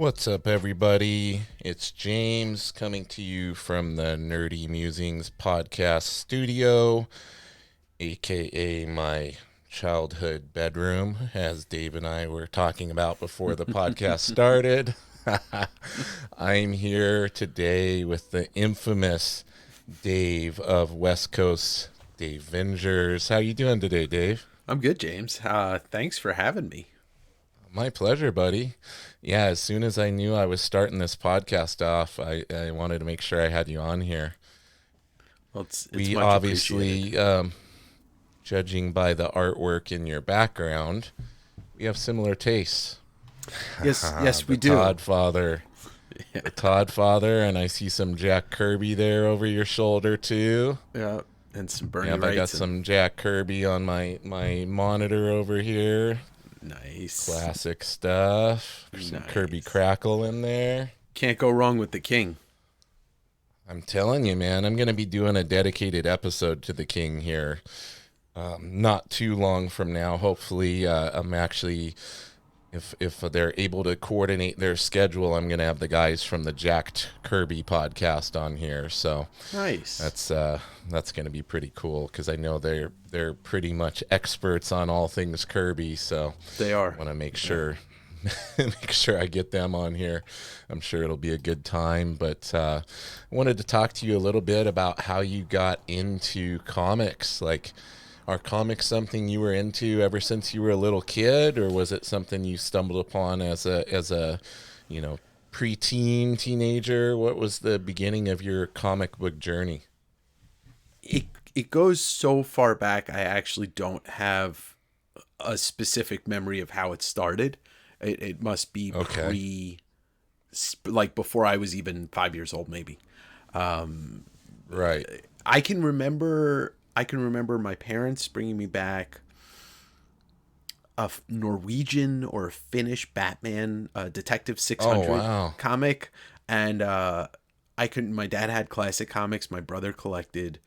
What's up, everybody? It's James coming to you from the Nerdy Musings podcast studio, aka my childhood bedroom, as Dave and I were talking about before the podcast started. I'm here today with the infamous Dave of West Coast Davengers. How you doing today, Dave? I'm good, James. Thanks for having me. My pleasure, buddy. Yeah, as soon as I knew I was starting this podcast off, I wanted to make sure I had you on here. Well, it's We much appreciated. obviously, judging by the artwork in your background, we have similar tastes. Yes, we The do. Todd Father. Yeah, The Todd Father, and I see some Jack Kirby there over your shoulder, too. yeah, and some Bernie Yep, I got Wrights and some Jack Kirby on my monitor over here. nice, Classic stuff. There's some Kirby nice. Crackle in there. Can't go wrong with the king. I'm telling you, man, I'm going to be doing a dedicated episode to the King here. Not too long from now. Hopefully, I'm actually, if they're able to coordinate their schedule, I'm going to have the guys from the Jacked Kirby podcast on here. So Nice. that's going to be pretty cool because I know they're pretty much experts on all things Kirby. So They I are. want to make sure make sure I get them on here. I'm sure it'll be a good time. But I wanted to talk to you a little bit about how you got into comics. Like, are comics something you were into ever since you were a little kid, or was it something you stumbled upon as a you know preteen teenager? What was the beginning of your comic book journey? It goes so far back. I actually don't have a specific memory of how it started. It must be Okay. like before I was even 5 years old, maybe. Right. I can remember. I can remember my parents bringing me back Norwegian or Finnish Batman Detective Oh 600 wow. comic, and I couldn't. My dad had classic comics. My brother collected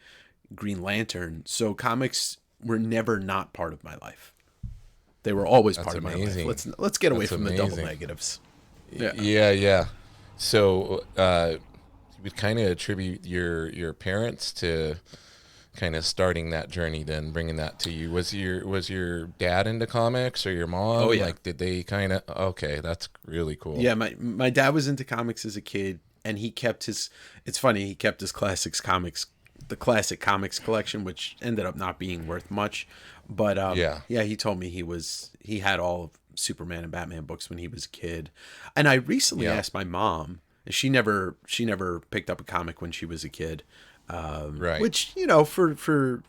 Green Lantern. So comics were never not part of my life. They were always That's part of my life. amazing. Let's get away That's from the double amazing. negatives. Yeah. Yeah, yeah. So you would kind of attribute your parents to kind of starting that journey, then bringing that to you. Was your dad into comics or your Oh mom? yeah. Like, did they kind of? Okay, that's really cool. Yeah, my dad was into comics as a kid, and he kept his. It's funny, he kept his the classic comics collection, which ended up not being worth much. But Yeah. yeah, he told me he had all of Superman and Batman books when he was a kid, and I recently Yeah. asked my mom. She never picked up a comic when she was a kid, Right. which for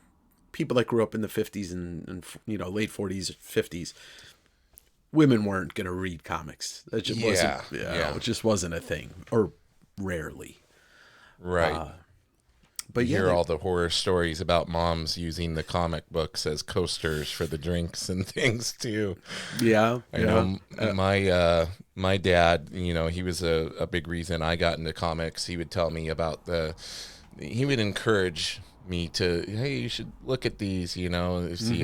people that grew up in the 50s and late 40s 50s, women weren't going to read comics. That just wasn't, Yeah. Yeah. it just wasn't a thing, or rarely. Right. But You yeah, hear all the horror stories about moms using the comic books as coasters for the drinks and things too. yeah, I yeah. know my dad, he was a big reason I got into comics. He would tell me about he would encourage me to, hey, you should look at these, see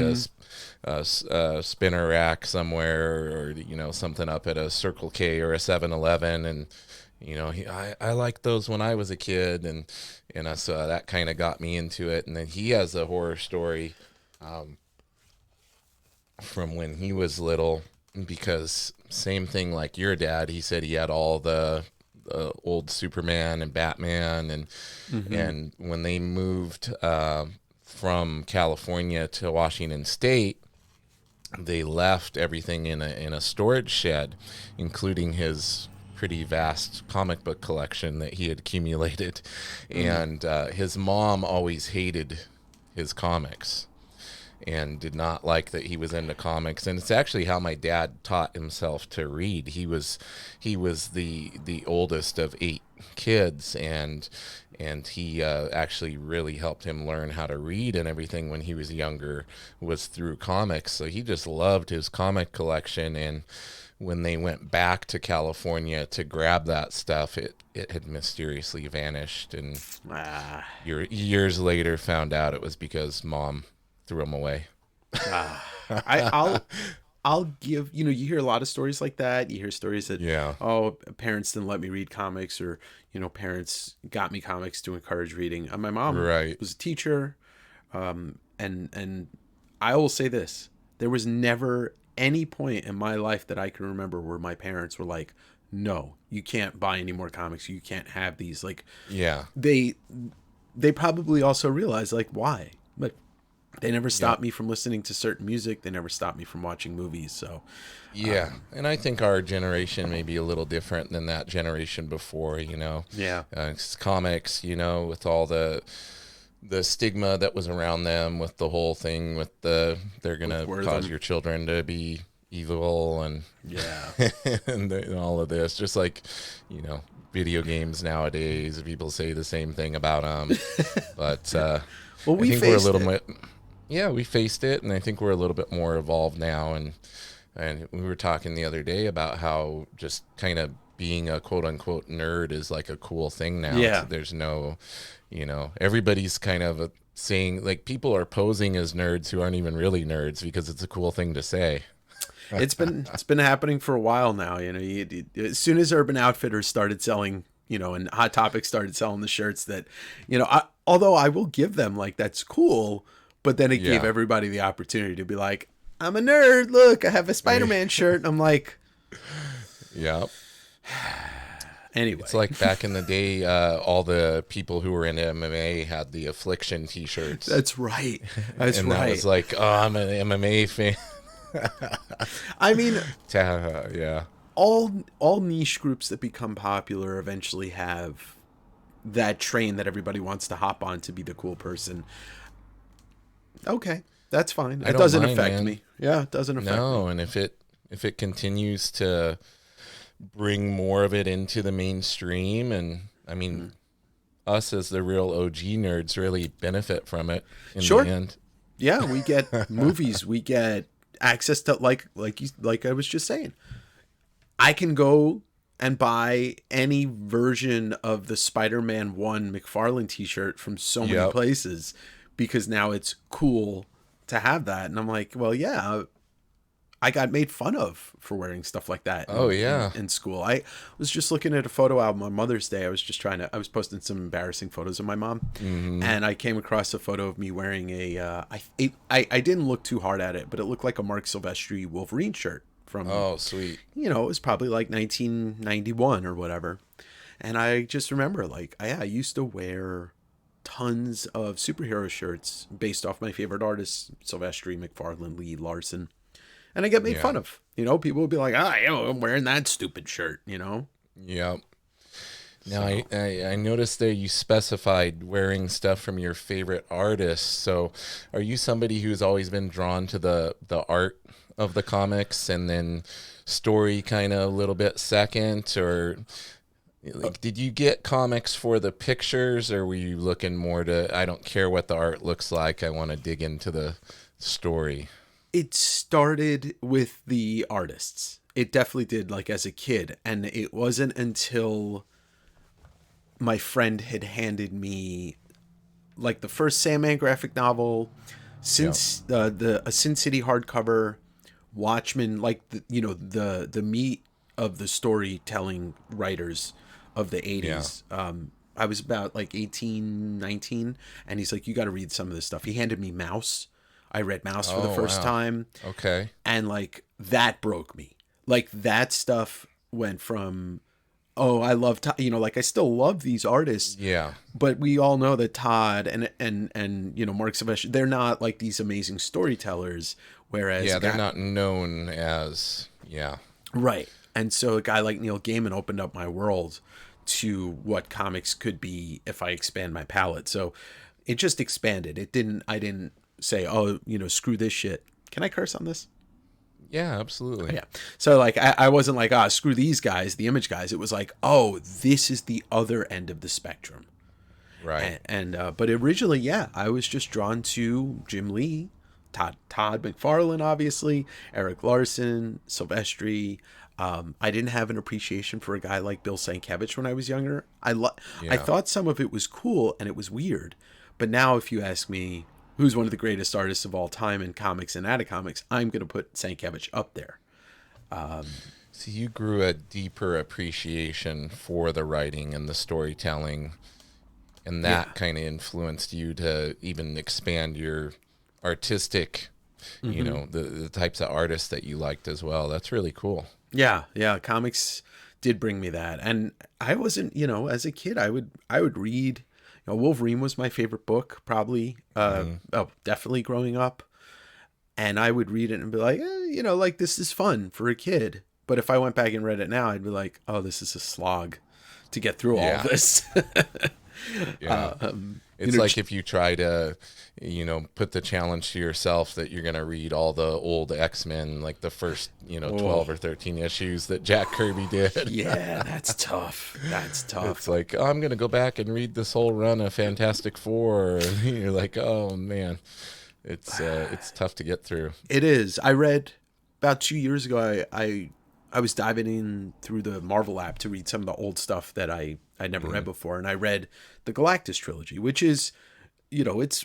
a spinner rack somewhere, or something up at a Circle K or a 7-Eleven, and I liked those when I was a kid, and so that kind of got me into it. And then he has a horror story from when he was little, because same thing like your dad. He said he had all the old Superman and Batman, and when they moved from California to Washington State, they left everything in a storage shed, including his pretty vast comic book collection that he had accumulated. And his mom always hated his comics and did not like that he was into comics. And it's actually how my dad taught himself to read. He was the oldest of 8 kids, and he actually really helped him learn how to read, and everything when he was younger was through comics. So he just loved his comic collection. And when they went back to California to grab that stuff, it had mysteriously vanished, and Ah, years later found out it was because mom threw them away. ah. I, I'll I'll give, you hear a lot of stories like that. You hear stories that, Yeah. oh, parents didn't let me read comics, or, parents got me comics to encourage reading. My mom Right. was a teacher. And I will say this, there was never any point in my life that I can remember where my parents were like, no, you can't buy any more comics. You can't have these. Like, Yeah. they probably also realized, like, why? But they never Yep. stopped me from listening to certain music. They never stopped me from watching movies. So, Yeah. And I think our generation may be a little different than that generation before, yeah. It's comics, with all the stigma that was around them, with the whole thing with they're going to cause your children to be evil and Yeah. and all of this, just like, video games nowadays, people say the same thing about them. But Well, I we think we're a faced little it. bit, yeah, we faced it, and I think we're a little bit more evolved now. And we were talking the other day about how just kind of being a quote unquote nerd is like a cool thing now. Yeah. There's no, everybody's kind of saying, like, people are posing as nerds who aren't even really nerds because it's a cool thing to say. It's been happening for a while now. As soon as Urban Outfitters started selling, and Hot Topic started selling the shirts that, although I will give them, like, that's cool, but then it gave Yeah. everybody the opportunity to be like, I'm a nerd. Look, I have a Spider-Man shirt. And I'm like, Yeah. anyway. It's like back in the day, all the people who were into MMA had the Affliction T-shirts. That's right. That's and right. that was like, oh, I'm an MMA fan. I mean, Yeah. all niche groups that become popular eventually have that train that everybody wants to hop on to be the cool person. Okay, that's fine. It doesn't affect me. Yeah, it doesn't affect me. No, and if it continues to bring more of it into the mainstream, and I mean, us as the real OG nerds really benefit from it in Sure. the end. Yeah, we get movies, we get access to, like I was just saying. I can go and buy any version of the Spider-Man 1 McFarlane t-shirt from so many Yep. places, because now it's cool to have that. And I'm like, well, yeah, I got made fun of for wearing stuff like that. Oh, yeah. In school. I was just looking at a photo album on Mother's Day. I was posting some embarrassing photos of my mom, and I came across a photo of me wearing I didn't look too hard at it, but it looked like a Mark Silvestri Wolverine shirt from, Oh, sweet. it was probably like 1991 or whatever. And I just remember, like, I used to wear tons of superhero shirts based off my favorite artists, Silvestri, McFarlane, Lee, Larson. And I get made fun of. People would be like, I'm wearing that stupid shirt, Yep. Now, I noticed there you specified wearing stuff from your favorite artists. So are you somebody who's always been drawn to the art of the comics and then story kind of a little bit second? Or like, did you get comics for the pictures, or were you looking more to, I don't care what the art looks like, I want to dig into the story? It started with the artists. It definitely did, like, as a kid. And it wasn't until my friend had handed me, like, the first Sandman graphic novel, since a Sin City hardcover, Watchmen, like, the meat of the storytelling writers of the 80s. I was about like 18, 19, and he's like, you got to read some of this stuff. He handed me Mouse. I read Mouse for the first time. Okay. And, like, that broke me. Like, that stuff went from, I love, like, I still love these artists. Yeah. But we all know that Todd and Mark Silvestri, they're not like these amazing storytellers. Whereas, they're not known as, right. And so a guy like Neil Gaiman opened up my world to what comics could be if I expand my palette. So it just expanded. I didn't say, screw this shit. Can I curse on this? Yeah, absolutely. Yeah. So, like, I wasn't like, screw these guys, the Image guys. It was like, this is the other end of the spectrum. Right. But originally, I was just drawn to Jim Lee, Todd McFarlane, obviously, Eric Larson, Silvestri. I didn't have an appreciation for a guy like Bill Sienkiewicz when I was younger. I thought some of it was cool and it was weird. But now if you ask me, who's one of the greatest artists of all time in comics and out of comics, I'm going to put Sienkiewicz up there. So you grew a deeper appreciation for the writing and the storytelling, and Yeah. that kind of influenced you to even expand your artistic, the types of artists that you liked as well. That's really cool. Yeah, yeah, comics did bring me that. And I wasn't, as a kid I would read, Wolverine was my favorite book probably. Definitely growing up. And I would read it and be like, like this is fun for a kid. But if I went back and read it now, I'd be like, oh, this is a slog to get through all of this. Yeah. It's like if you try to, put the challenge to yourself that you're going to read all the old X-Men, like the first, 12 or 13 issues that Jack Kirby did. Yeah, that's tough. That's tough. It's like, oh, I'm going to go back and read this whole run of Fantastic Four. And you're like, oh, man, it's tough to get through. It is. I read about 2 years ago, I was diving in through the Marvel app to read some of the old stuff that I'd never read before. And I read the Galactus trilogy, which is, it's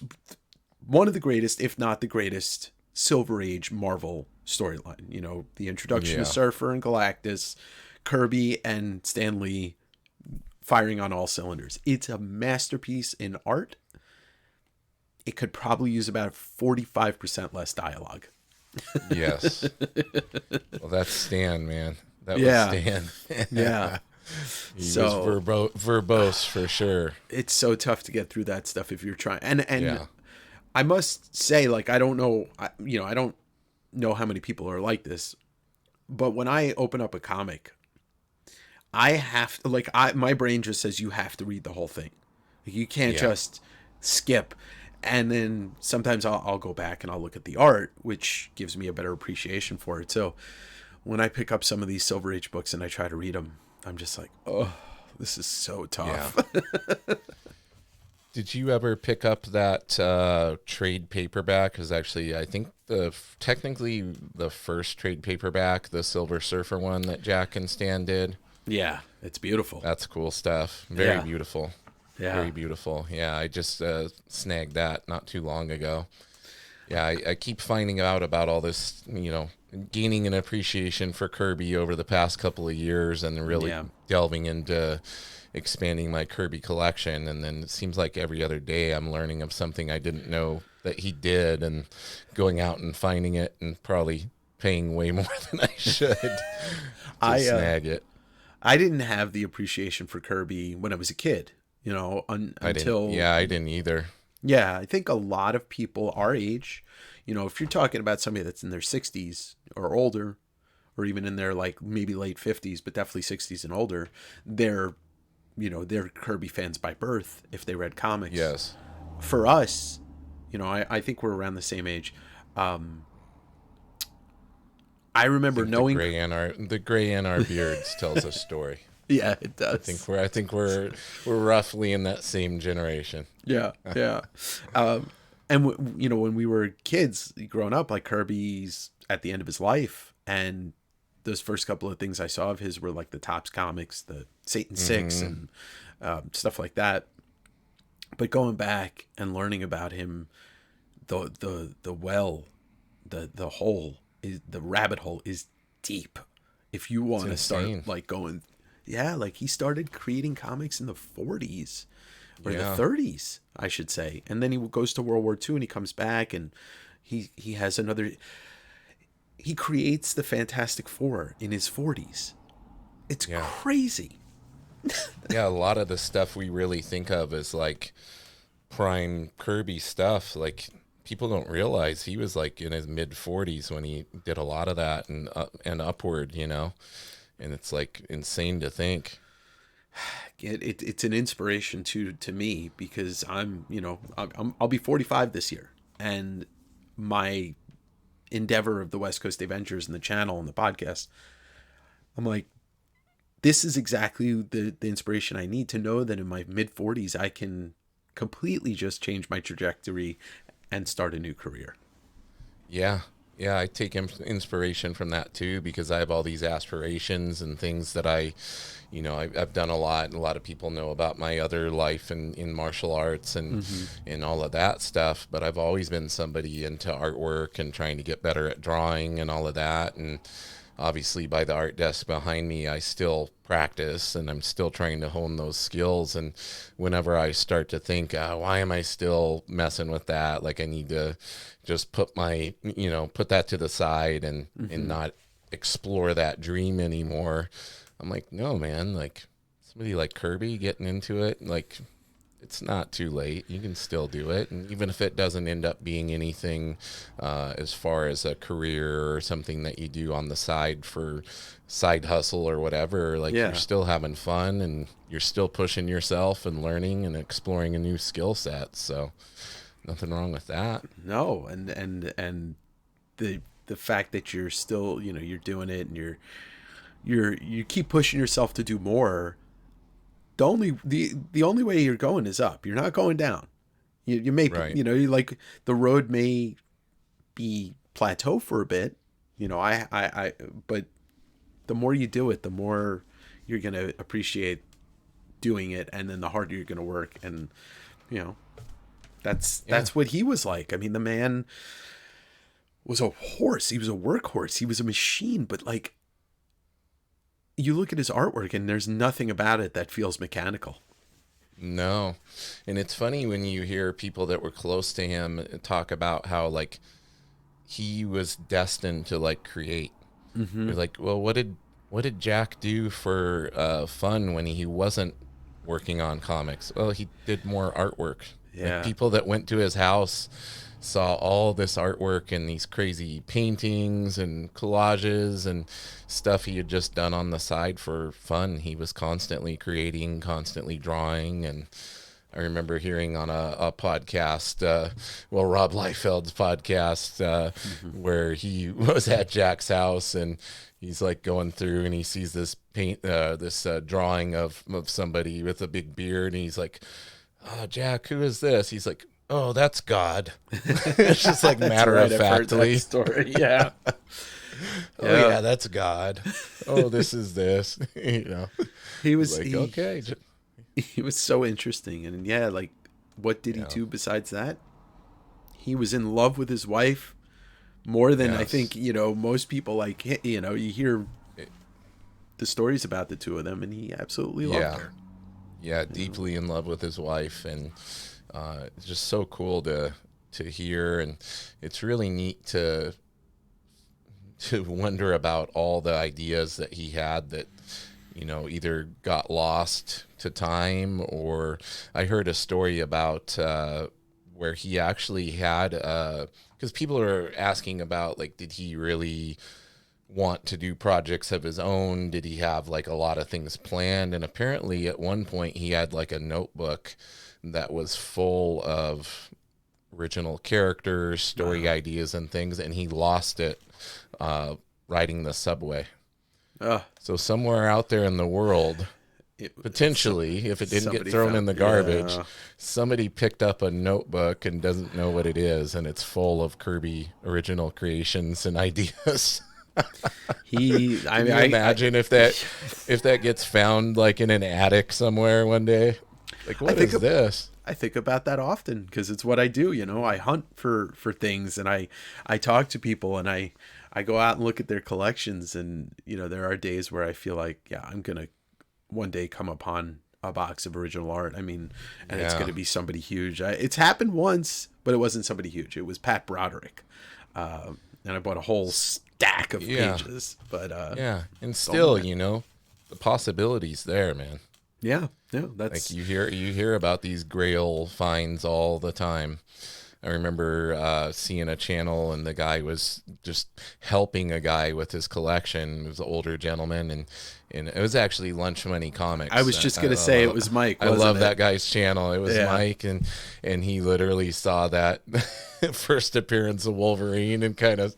one of the greatest, if not the greatest, Silver Age Marvel storyline. The introduction of Surfer and Galactus, Kirby and Stan Lee firing on all cylinders. It's a masterpiece in art. It could probably use about 45% less dialogue. Yes. Well, that's Stan, man. That was Stan. Yeah. He was verbose for sure. It's so tough to get through that stuff if you're trying. And I must say, like, I don't know how many people are like this, but when I open up a comic, I have to, my brain just says you have to read the whole thing. Like, you can't just skip. And then sometimes I'll go back and I'll look at the art, which gives me a better appreciation for it. So when I pick up some of these Silver Age books and I try to read them, I'm just like, oh, this is so tough. Yeah. Did you ever pick up that trade paperback? Because actually, I think technically the first trade paperback, the Silver Surfer one that Jack and Stan did. Yeah, it's beautiful. That's cool stuff. Very beautiful. Yeah. Very beautiful. Yeah, I just snagged that not too long ago. Yeah, I keep finding out about all this, gaining an appreciation for Kirby over the past couple of years and really delving into expanding my Kirby collection. And then it seems like every other day I'm learning of something I didn't know that he did and going out and finding it and probably paying way more than I should to snag it. I didn't have the appreciation for Kirby when I was a kid. Until I didn't either. Yeah, I think a lot of people our age, if you're talking about somebody that's in their 60s or older, or even in their maybe late 50s, but definitely 60s and older, they're Kirby fans by birth if they read comics. Yes. For us, I think we're around the same age. I remember knowing the gray in our beards tells a story. Yeah, it does. I think we're roughly in that same generation. Yeah, yeah. And when we were kids, growing up, Kirby's at the end of his life, and those first couple of things I saw of his were the Topps comics, the Satan Six, and stuff like that. But going back and learning about him, the hole is the rabbit hole is deep. If you want to start going. Yeah, he started creating comics in the 40s or the 30s, I should say. And then he goes to World War II and he comes back and he has he creates the Fantastic Four in his 40s. It's crazy. Yeah, a lot of the stuff we really think of as prime Kirby stuff, people don't realize he was in his mid 40s when he did a lot of that and upward, And it's insane to think. It's an inspiration to me because I'll be 45 this year, and my endeavor of the West Coast Davengers and the channel and the podcast, I'm like, this is exactly the inspiration I need to know that in my mid 40s I can completely just change my trajectory and start a new career. Yeah. Yeah, I take inspiration from that too, because I have all these aspirations and things that I've done a lot, and a lot of people know about my other life in martial arts and all of that stuff. But I've always been somebody into artwork and trying to get better at drawing and all of that. And obviously, by the art desk behind me, I still practice and I'm still trying to hone those skills. And whenever I start to think, why am I still messing with that? Like, I need to just put that to the side and not explore that dream anymore. I'm like, no, man, like somebody like Kirby getting into it, like, it's not too late. You can still do it. And even if it doesn't end up being anything as far as a career or something that you do on the side for side hustle or whatever, like, you're still having fun and you're still pushing yourself and learning and exploring a new skill set. So nothing wrong with that. No. And the fact that you're still, you're doing it and you keep pushing yourself to do more. The only way you're going is up. You're not going down. You may, right. You like the road may be plateau for a bit, but the more you do it, the more you're going to appreciate doing it. And then the harder you're going to work. And, that's what he was like. I mean, the man was a horse. He was a workhorse. He was a machine, but like, you look at his artwork and there's nothing about it that feels mechanical. No. And it's funny when you hear people that were close to him talk about how, like, he was destined to, like, create. You're like, well, what did Jack do for fun when he wasn't working on comics? Well, he did more artwork. Yeah. Like, people that went to his house saw all this artwork and these crazy paintings and collages and stuff he had just done on the side for fun. He was constantly creating, constantly drawing. And I remember hearing on a podcast, Rob Liefeld's podcast, where he was at Jack's house and he's like going through and he sees this drawing of somebody with a big beard. And he's like, "Oh, Jack, who is this?" He's like, "Oh, that's God." It's just like matter of factly story. Yeah. Oh yeah, that's God. Oh, this is this. He was like, okay. He was so interesting, and like, what did he do besides that? He was in love with his wife more than I think most people. Like, you hear the stories about the two of them, and he absolutely loved her. Yeah, deeply in love with his wife, and it's just so cool to hear, and it's really neat to wonder about all the ideas that he had that either got lost to time, or I heard a story about where he actually had because people are asking about, like, did he really want to do projects of his own? Did he have like a lot of things planned? And apparently at one point he had like a notebook that was full of original characters, story ideas and things, and he lost it riding the subway. So somewhere out there in the world, potentially, if it didn't get thrown in the garbage, somebody picked up a notebook and doesn't know what it is, and it's full of Kirby original creations and ideas. Imagine if that gets found like in an attic somewhere one day. Like, what is this? I think about that often because it's what I do. I hunt for things, and I talk to people, and I go out and look at their collections, and there are days where I feel like, I'm gonna one day come upon a box of original art. I mean, and it's gonna be somebody huge. It's happened once, but it wasn't somebody huge. It was Pat Broderick, and I bought a whole stack of pages. But and still, the possibilities there, man. That's like you hear about these Grail finds all the time. I remember seeing a channel, and the guy was just helping a guy with his collection. It was an older gentleman, and it was actually Lunch Money Comics. I was just gonna say it was Mike. I love that guy's channel. It was Mike, and he literally saw that first appearance of Wolverine and kind of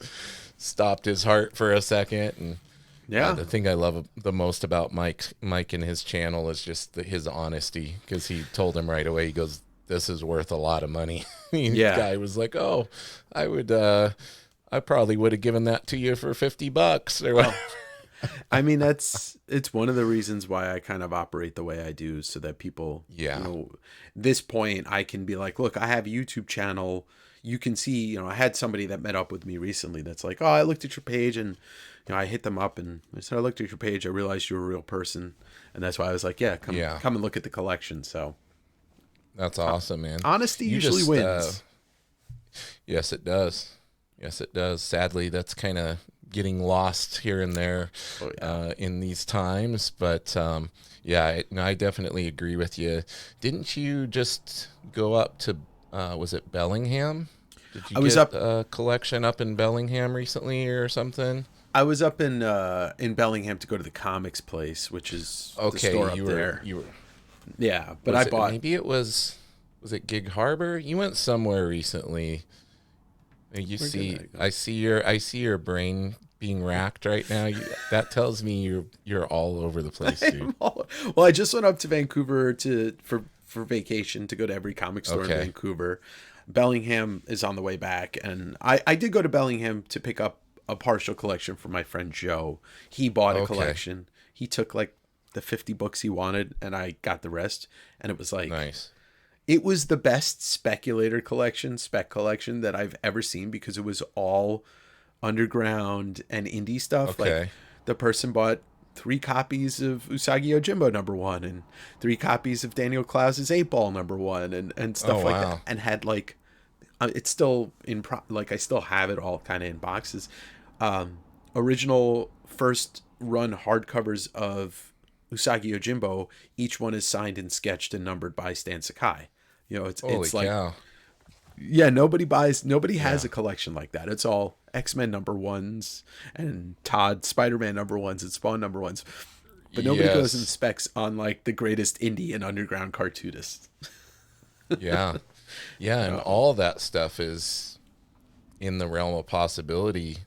stopped his heart for a second. And the thing I love the most about Mike and his channel is just his honesty, because he told him right away. He goes, "This is worth a lot of money." The guy was like, "Oh, I I probably would have given that to you for $50 or what. I mean, it's one of the reasons why I kind of operate the way I do, so that people, Yeah. this point I can be like, look, I have a YouTube channel. You can see, I had somebody that met up with me recently that's like, oh, I looked at your page, and I hit them up and I said, I looked at your page. I realized you're a real person. And that's why I was like, yeah, come and look at the collection. So that's awesome, man. Honesty usually wins. Yes, it does. Yes, it does. Sadly, that's kind of getting lost here and there in these times. But I definitely agree with you. Didn't you just go up to, was it Bellingham? Did you get a collection up in Bellingham recently or something? I was up in Bellingham to go to the comics place, which is the store up there. Yeah, but I bought. Maybe it was it Gig Harbor? You went somewhere recently. I see your brain being racked right now. That tells me you're all over the place, dude. Well, I just went up to Vancouver for vacation to go to every comic store in Vancouver. Bellingham is on the way back, and I did go to Bellingham to pick up a partial collection for my friend Joe. He bought a collection. He took like the 50 books he wanted, and I got the rest. And it was like, nice. It was the best spec collection that I've ever seen, because it was all underground and indie stuff. Okay. Like, the person bought 3 copies of Usagi Yojimbo #1 and 3 copies of Daniel Klaus's 8-Ball #1 and stuff like that. And had like, it's still I still have it all kind of in boxes. Original first run hardcovers of Usagi Yojimbo. Each one is signed and sketched and numbered by Stan Sakai. It's like, cow. Yeah, nobody has a collection like that. It's all X-Men #1s and Todd Spider-Man #1s and Spawn #1s. But nobody goes and specs on like the greatest indie and underground cartoonists. Yeah. Yeah, and all that stuff is in the realm of possibility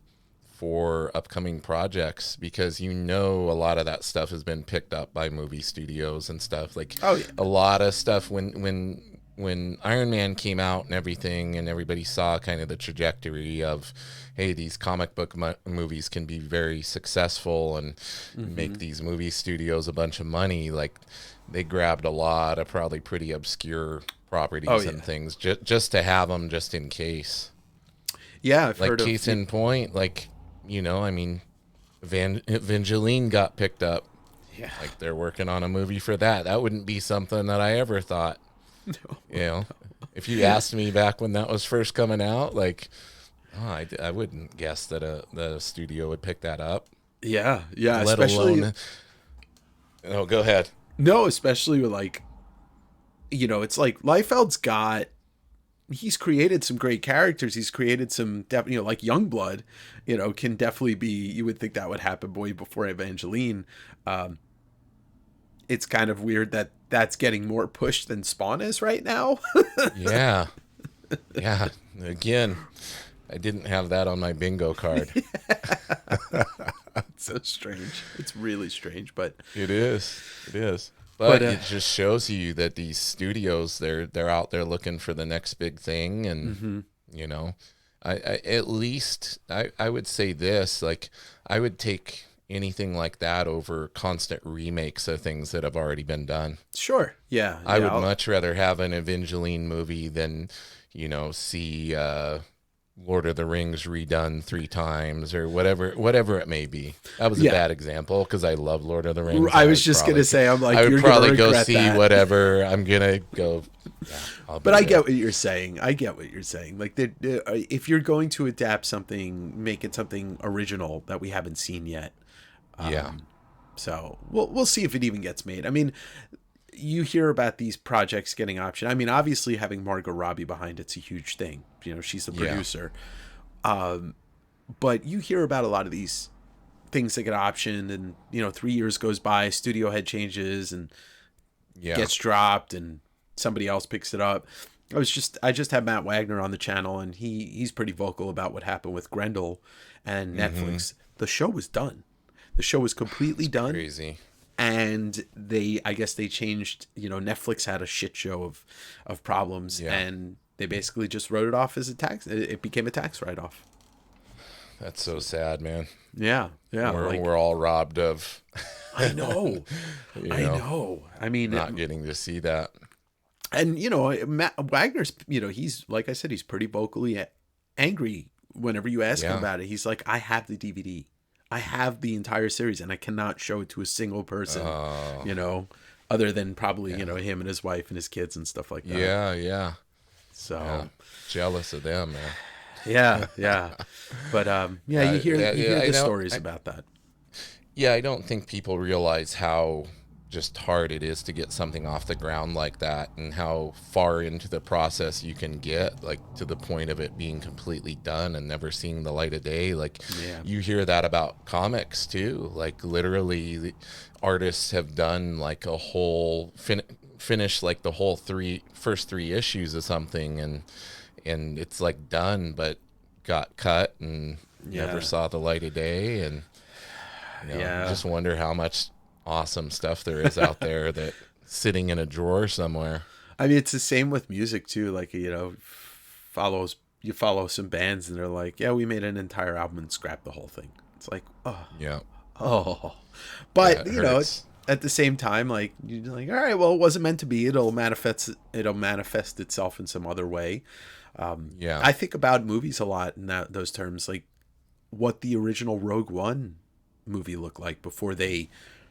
for upcoming projects, because a lot of that stuff has been picked up by movie studios and stuff. Like, a lot of stuff when Iron Man came out and everything, and everybody saw kind of the trajectory of, hey, these comic book movies can be very successful and make these movie studios a bunch of money. Like, they grabbed a lot of probably pretty obscure properties and things just to have them just in case. Yeah, I've heard of case in point, like, I mean, Evangeline got picked up. Yeah. Like, they're working on a movie for that. That wouldn't be something that I ever thought. No. If you asked me back when that was first coming out, like, I wouldn't guess that the studio would pick that up. Yeah. Let alone. Oh, go ahead. No, especially with like, it's like Liefeld's he's created some great characters. He's created some, like Youngblood, can definitely be, you would think that would happen way before Evangeline. It's kind of weird that that's getting more pushed than Spawn is right now. Yeah. Again, I didn't have that on my bingo card. It's so strange. It's really strange, but it is. But it just shows you that these studios, they're out there looking for the next big thing, and I at least I would say this, like, I would take anything like that over constant remakes of things that have already been done. Sure. Yeah. I would much rather have an Evangeline movie than, see Lord of the Rings redone 3 times or whatever it may be. That was a bad example because I love Lord of the Rings. I was just going to say, I'm like, I would probably go see that. Whatever. I'm going to go. Yeah, but I get what you're saying. Like, if you're going to adapt something, make it something original that we haven't seen yet. So we'll see if it even gets made. I mean, you hear about these projects getting optioned. I mean, obviously having Margot Robbie behind it's a huge thing. She's the producer. But you hear about a lot of these things that get optioned, and 3 years goes by, studio head changes and gets dropped, and somebody else picks it up. I just had Matt Wagner on the channel, and he's pretty vocal about what happened with Grendel and Netflix. The show was done. The show was completely done. Crazy. And I guess they changed, Netflix had a shit show of problems, and they basically just wrote it off as a tax. It became a tax write-off. That's so sad, man. Yeah, yeah. We're all robbed of, I know, you I know, know. I mean, not getting to see that. and Wagner's, he's like I said, he's pretty vocally angry whenever you ask him Yeah. about it. He's like, I have the DVD, I have the entire series, and I cannot show it to a single person, Oh, other than probably yeah. him and his wife and his kids and stuff like that. Yeah, yeah. So Jealous of them, man. yeah, yeah. But you hear I the know. stories about that. Yeah, I don't think people realize how just hard it is to get something off the ground like that, and how far into the process you can get, like to the point of it being completely done and never seeing the light of day. Like Yeah. you hear that about comics too. Like literally the artists have done like a whole finish like the whole first three issues of something, and it's like done but got cut and never Yeah. saw the light of day. And Yeah. I just wonder how much awesome stuff there is out there that sitting in a drawer somewhere. I mean, it's the same with music too. Like, you follow some bands and they're like, yeah, we made an entire album and scrapped the whole thing. It's like, Yeah. but Yeah, it hurts. at the same time, like you're like, all right, well, it wasn't meant to be. It'll manifest itself in some other way. Yeah. I think about movies a lot in those terms, like what the original Rogue One movie looked like before they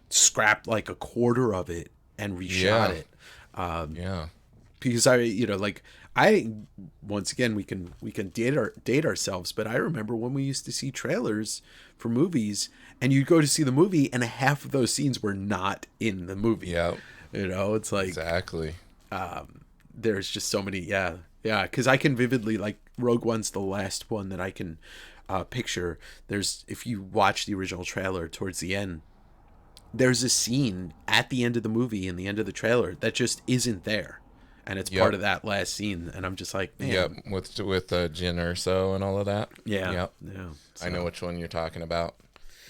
scrapped like a quarter of it and reshot it. Yeah. Because once again, we can date ourselves, but I remember when we used to see trailers for movies, and you'd go to see the movie, and half of those scenes were not in the movie. Yeah. It's like Exactly. there's just so many. Yeah. Because I can vividly, like, Rogue One's the last one that I can picture. If you watch the original trailer towards the end, there's a scene at the end of the movie in the end of the trailer that just isn't there, and it's part of that last scene. And I'm just like, man. Yep. With Jyn Erso and all of that. Yeah. Yep. Yeah. I know which one you're talking about.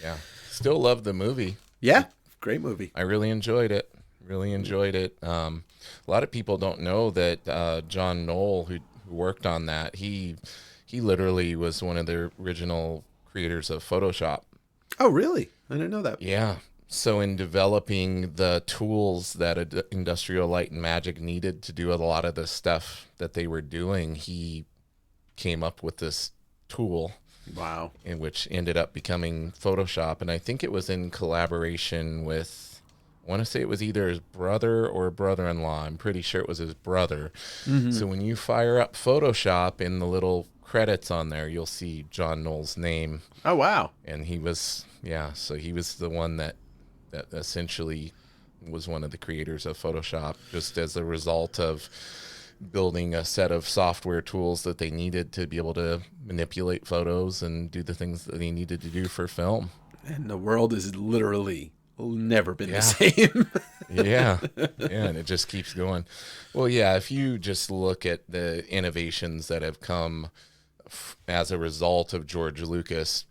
Yeah. Still love the movie. Yeah. Great movie. I really enjoyed it. Really enjoyed it. A lot of people don't know that John Knoll, who worked on that, he literally was one of the original creators of Photoshop. Oh, really? I didn't know that. Yeah. So in developing the tools that Industrial Light and Magic needed to do a lot of the stuff that they were doing, he came up with this tool. Wow. In which ended up becoming Photoshop. And I think it was in collaboration with, I want to say it was either his brother or brother-in-law. I'm pretty sure it was his brother. Mm-hmm. So when you fire up Photoshop, in the little credits on there, you'll see John Knoll's name. Oh, wow. And he was, so he was the one that essentially was one of the creators of Photoshop, just as a result of building a set of software tools that they needed to be able to manipulate photos and do the things that they needed to do for film. And the world has literally never been the same. Yeah, and it just keeps going. Well, yeah, if you just look at the innovations that have come as a result of George Lucas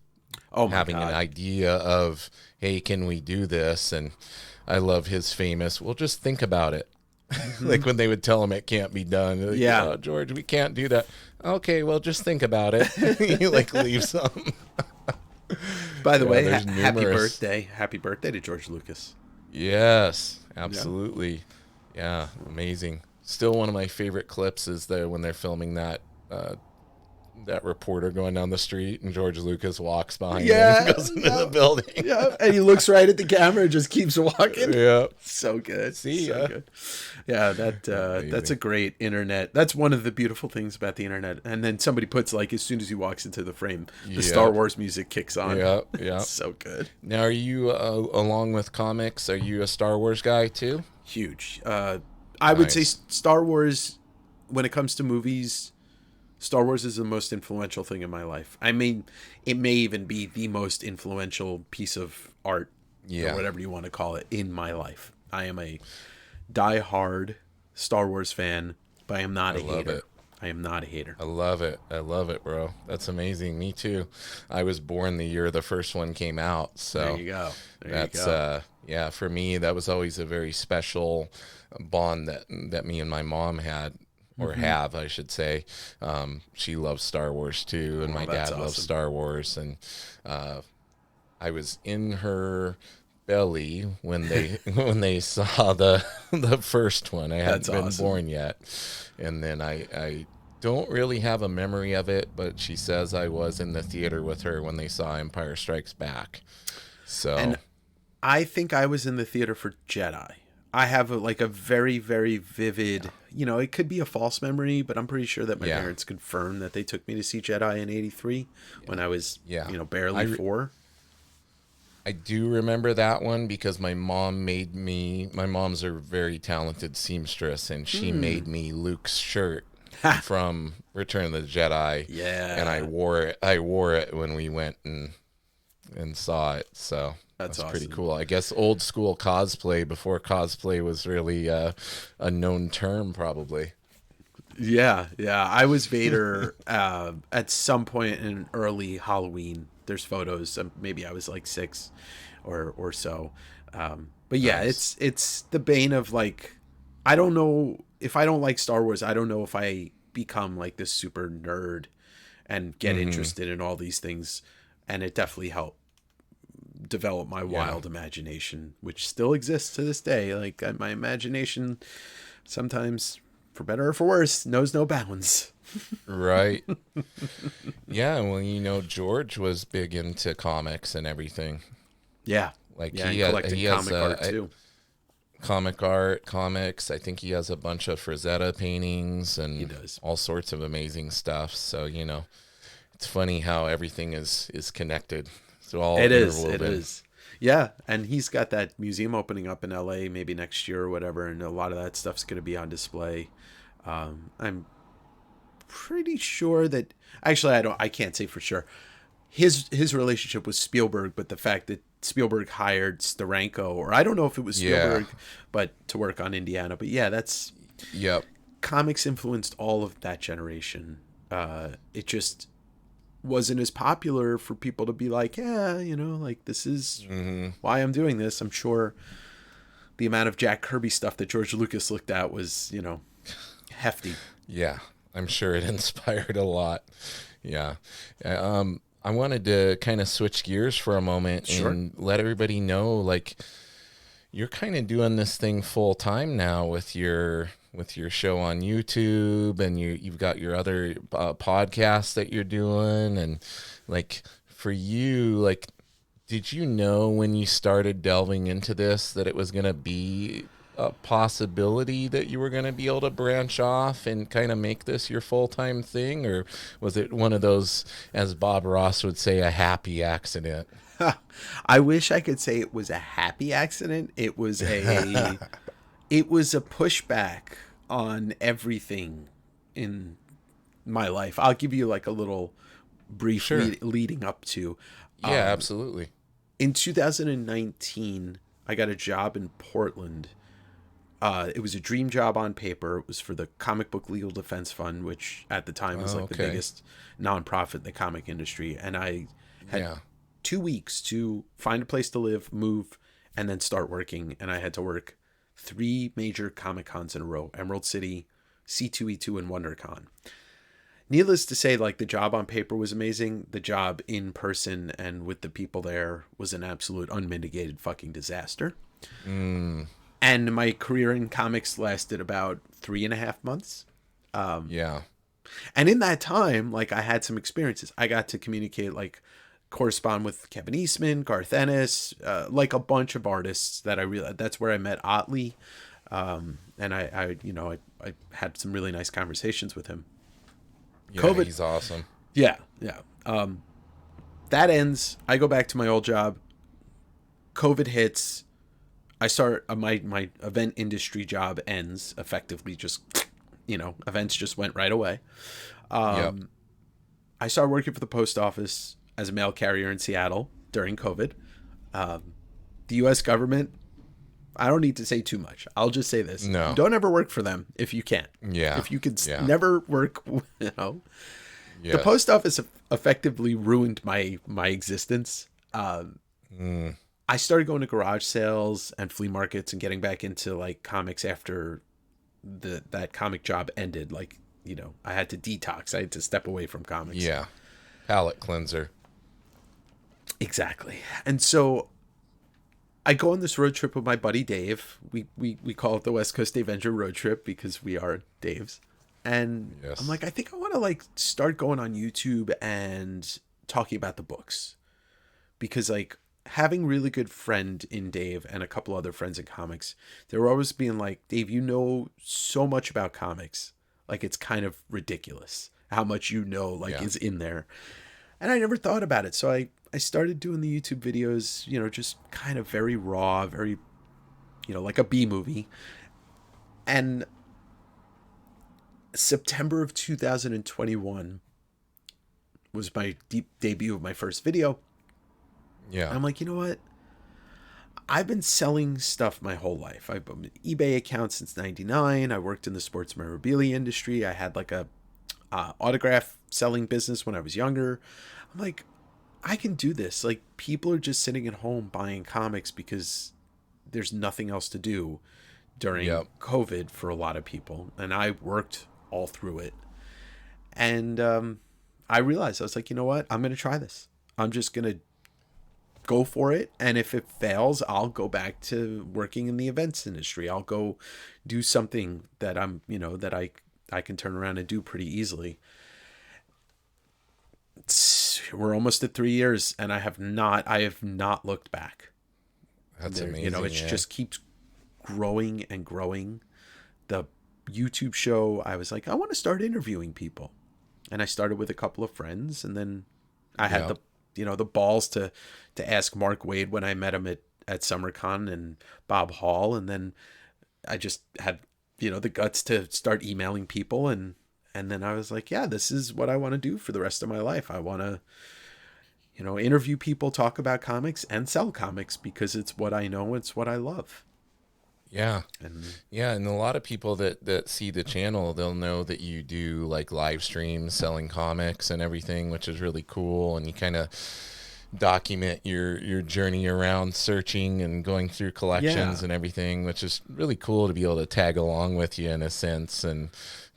having an idea of, hey, can we do this? And I love his famous, well, just think about it. Like when they would tell him it can't be done. Like, oh, George, we can't do that. Okay, well, just think about it. You like leave some. By the way, happy birthday to George Lucas. Yes, absolutely. Yeah, amazing. Still one of my favorite clips is when they're filming that reporter going down the street and George Lucas walks behind him and goes into the building. Yeah, and he looks right at the camera and just keeps walking. Yeah. So good. See so ya. good. Yeah, that's a great internet. That's one of the beautiful things about the internet. And then somebody puts, like, as soon as he walks into the frame, the Star Wars music kicks on. Yeah. So good. Now, are you, along with comics, are you a Star Wars guy too? Huge. I would say Star Wars, when it comes to movies, Star Wars is the most influential thing in my life. I mean, it may even be the most influential piece of art, or whatever you want to call it, in my life. I am a die-hard Star Wars fan, but I am not a hater. I am not a hater. I love it, bro. That's amazing. Me too. I was born the year the first one came out, so there you go. That's for me, that was always a very special bond that me and my mom had. or have, I should say. She loves Star Wars too, and my dad loves awesome. Star Wars. And I was in her belly when they when they saw the first one. I hadn't That's been awesome. born yet, and then I don't really have a memory of it, but she says I was in the theater with her when they saw Empire Strikes Back. So And I think I was in the theater for Jedi. I have a very, very vivid, it could be a false memory, but I'm pretty sure that my yeah, parents confirmed that they took me to see Jedi in '83 when I was, yeah. barely four. I do remember that one because my mom made me. My mom's a very talented seamstress, and she made me Luke's shirt from Return of the Jedi. Yeah. And I wore it. I wore it when we went and saw it. So That's that's pretty awesome. cool. I guess old school cosplay before cosplay was really a known term, probably. Yeah, yeah. I was Vader at some point in early Halloween. There's photos. Maybe I was like 6 or so. But yeah, Nice. it's the bane of like, I don't know if I don't like Star Wars. I don't know if I become like this super nerd and get Hmm. interested in all these things. And it definitely helped develop my Yeah. wild imagination, which still exists to this day. Like my imagination sometimes, for better or for worse, knows no bounds. Right. Yeah. Well, George was big into comics and everything. Yeah. Like Yeah, and he collected has comic art too. comic art, comics. I think he has a bunch of Frazetta paintings He and does. all sorts of amazing stuff. So it's funny how everything is connected. It's all It is. It interwoven. is. Yeah, and he's got that museum opening up in LA maybe next year or whatever, and a lot of that stuff's going to be on display. I'm pretty sure that actually I can't say for sure. His relationship with Spielberg, but the fact that Spielberg hired Steranko, or I don't know if it was Yeah. Spielberg, but to work on Indiana. But yeah, that's Yep. comics influenced all of that generation. It just wasn't as popular for people to be like, yeah, like this is Hmm. why I'm doing this. I'm sure the amount of Jack Kirby stuff that George Lucas looked at was, hefty. Yeah. I'm sure it inspired a lot. Yeah. I wanted to kind of switch gears for a moment Sure. and let everybody know, like, you're kind of doing this thing full time now with your show on YouTube, and you've got your other podcasts that you're doing, and like for you, like, did you know when you started delving into this that it was going to be a possibility that you were going to be able to branch off and kind of make this your full-time thing, or was it one of those, as Bob Ross would say, a happy accident? I wish I could say it was a happy accident. It was a pushback on everything in my life. I'll give you like a little brief Sure. leading up to. Yeah, absolutely. In 2019, I got a job in Portland. It was a dream job on paper. It was for the Comic Book Legal Defense Fund, which at the time was Oh, like the okay. biggest nonprofit in the comic industry. And I had Yeah. 2 weeks to find a place to live, move, and then start working. And I had to work 3 major Comic Cons in a row: Emerald City, C2E2, and WonderCon. Needless to say, like the job on paper was amazing. The job in person and with the people there was an absolute unmitigated fucking disaster. Mm, And my career in comics lasted about 3.5 months. yeah. And in that time, like I had some experiences. I got to communicate, like correspond with Kevin Eastman, Garth Ennis, like a bunch of artists that I really. That's where I met Otley, and I had some really nice conversations with him. Yeah, COVID, he's awesome. yeah, yeah. That ends. I go back to my old job. COVID hits. I start my event industry job ends effectively. Just events just went right away. Yep. I started working for the post office as a mail carrier in Seattle during COVID. The U.S. government. I don't need to say too much. I'll just say this: No. don't ever work for them if you can't. Yeah. If you could Yeah. never work, the Yes. post office effectively ruined my existence. Mm, I started going to garage sales and flea markets and getting back into like comics after that comic job ended, like, I had to detox. I had to step away from comics. Yeah. Palate cleanser. Exactly. And so I go on this road trip with my buddy Dave. We call it the West Coast Davenger road trip because we are Daves. And I'm Yes. like, I think I want to like start going on YouTube and talking about the books, because like having really good friend in Dave and a couple other friends in comics, they were always being like, Dave, you know so much about comics. Like it's kind of ridiculous how much like Yeah. is in there. And I never thought about it. So I started doing the YouTube videos, just kind of very raw, very, like a B movie. And September of 2021 was my debut of my first video. Yeah. And I'm like, you know what? I've been selling stuff my whole life. I've been an eBay account since '99. I worked in the sports memorabilia industry. I had like a autograph selling business when I was younger. I'm like, I can do this. Like, people are just sitting at home buying comics because there's nothing else to do during Yep. COVID for a lot of people. And I worked all through it. And I realized, I was like, you know what? I'm going to try this. I'm just going to go for it. And if it fails, I'll go back to working in the events industry. I'll go do something that that I can turn around and do pretty easily. We're almost at 3 years, and I have not looked back. That's There, amazing. it Yeah. just keeps growing and growing. The YouTube show, I was like, I want to start interviewing people, and I started with a couple of friends, and then I had Yeah. the balls to ask Mark Wade when I met him at SummerCon, and Bob Hall, and then I just had the guts to start emailing people, and then I was like, yeah, this is what I want to do for the rest of my life. I want to interview people, talk about comics, and sell comics because it's what I know, it's what I love. Yeah. And Yeah, and a lot of people that see the channel, they'll know that you do like live streams selling comics and everything, which is really cool. And you kind of document your journey around searching and going through yeah, collections and everything, which is really cool to be able to tag along with you in a sense and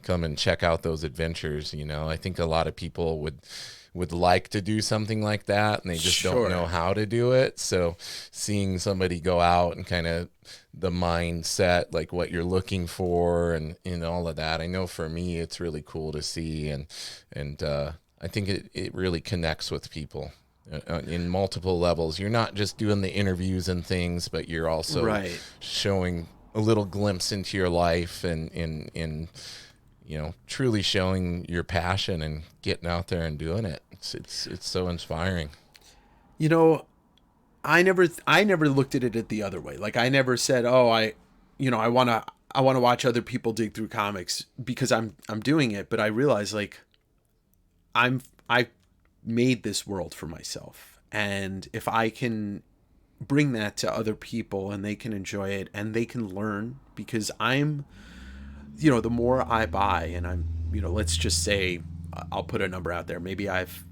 come and check out those adventures. I think a lot of people would like to do something like that and they just don't know sure. how to do it. So seeing somebody go out and kind of the mindset, like what you're looking for and all of that, I know for me it's really cool to see, and I think it really connects with people in multiple levels. You're not just doing the interviews and things, but you're also Right. showing a little glimpse into your life and in truly showing your passion and getting out there and doing it. It's so inspiring. You know, I never looked at it the other way. Like I never said, "Oh, I want to watch other people dig through comics because I'm doing it." But I realized like I made this world for myself. And if I can bring that to other people and they can enjoy it and they can learn, because the more I buy, and let's just say, I'll put a number out there. Maybe I've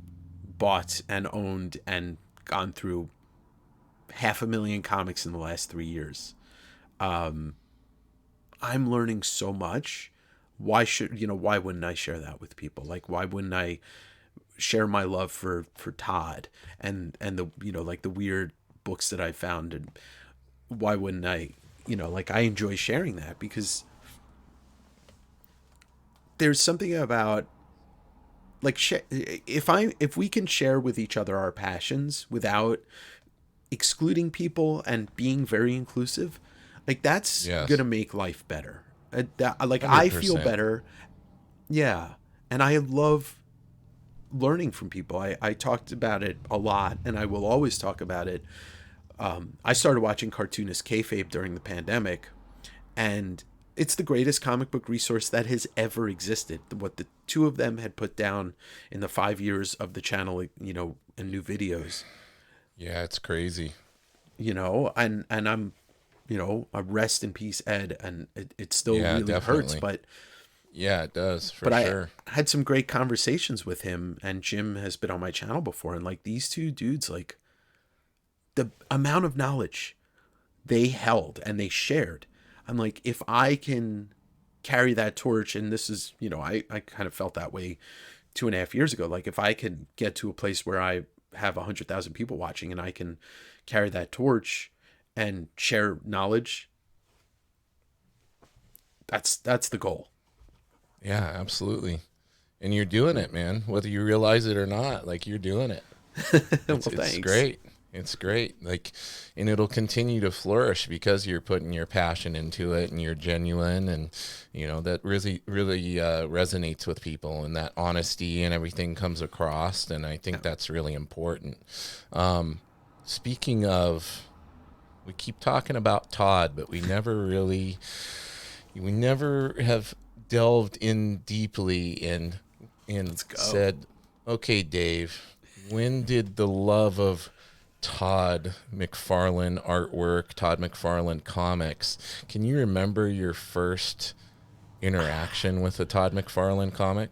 bought and owned and gone through 500,000 comics in the last 3 years. I'm learning so much. Why wouldn't I share that with people? Like, why wouldn't I share my love for Todd and the like the weird books that I found, and why wouldn't I like I enjoy sharing that because there's something about like if we can share with each other our passions without excluding people and being very inclusive, like that's Yes. gonna make life better. Like I feel 100%. better, yeah, and I love learning from people. I talked about it a lot, and I will always talk about it. I started watching cartoonist kayfabe during the pandemic, and it's the greatest comic book resource that has ever existed. What the two of them had put down in the 5 years of the channel, and new videos, Yeah, it's crazy. and I'm, a rest in peace, Ed, and it still Yeah, really hurts, definitely. but Yeah, it does for I sure. had some great conversations with him, and Jim has been on my channel before, and like these two dudes, like the amount of knowledge they held and they shared. I'm like, if I can carry that torch, and this is, I kind of felt that way 2.5 years ago. Like if I could get to a place where I have 100,000 people watching and I can carry that torch and share knowledge, that's the goal. Yeah, absolutely. And you're doing it, man. Whether you realize it or not, like you're doing it. Well, It's thanks. great. It's great. Like, and it'll continue to flourish because you're putting your passion into it and you're genuine, and that really resonates with people, and that honesty and everything comes across. And I think that's really important. Speaking of, we keep talking about Todd, but we never have delved in deeply and said, okay, Dave, when did the love of Todd McFarlane artwork, Todd McFarlane comics, can you remember your first interaction with a Todd McFarlane comic?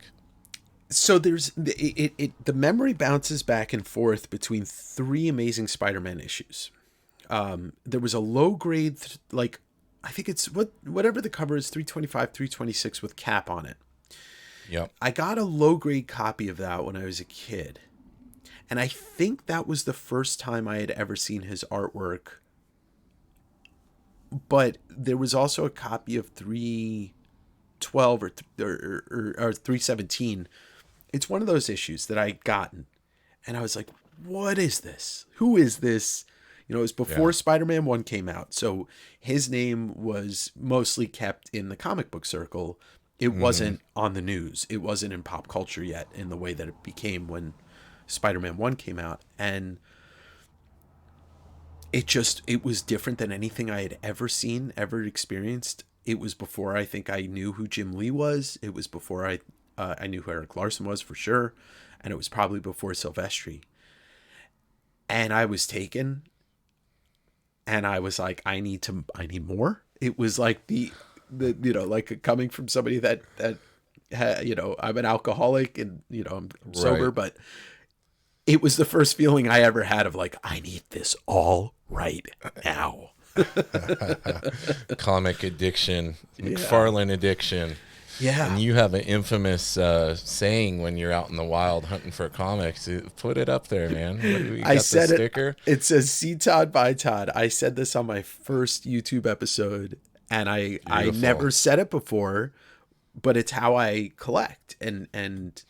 So there's the memory bounces back and forth between 3 Amazing Spider-Man issues. There was a low grade, like I think it's whatever the cover is, 325, 326 with Cap on it. Yep. I got a low grade copy of that when I was a kid. And I think that was the first time I had ever seen his artwork. But there was also a copy of 312 or 317. It's one of those issues that I'd gotten. And I was like, what is this? Who is this? It was before Spider-Man 1 came out. So his name was mostly kept in the comic book circle. It wasn't on the news. It wasn't in pop culture yet in the way that it became when Spider-Man 1 came out. And it was different than anything I had ever seen, ever experienced. It was before I think I knew who Jim Lee was. It was before I knew who Eric Larson was for sure. And it was probably before Silvestri. And I was taken, and I was like, I need more. It was like the like coming from somebody that I'm an alcoholic and, I'm sober, Right. but it was the first feeling I ever had of like, I need this all right now. Comic addiction, McFarlane addiction. Yeah. And you have an infamous saying when you're out in the wild hunting for comics. Put it up there, man. You I got said the sticker? It says "See Todd by Todd." I said this on my first YouTube episode, and I never said it before, but it's how I collect, and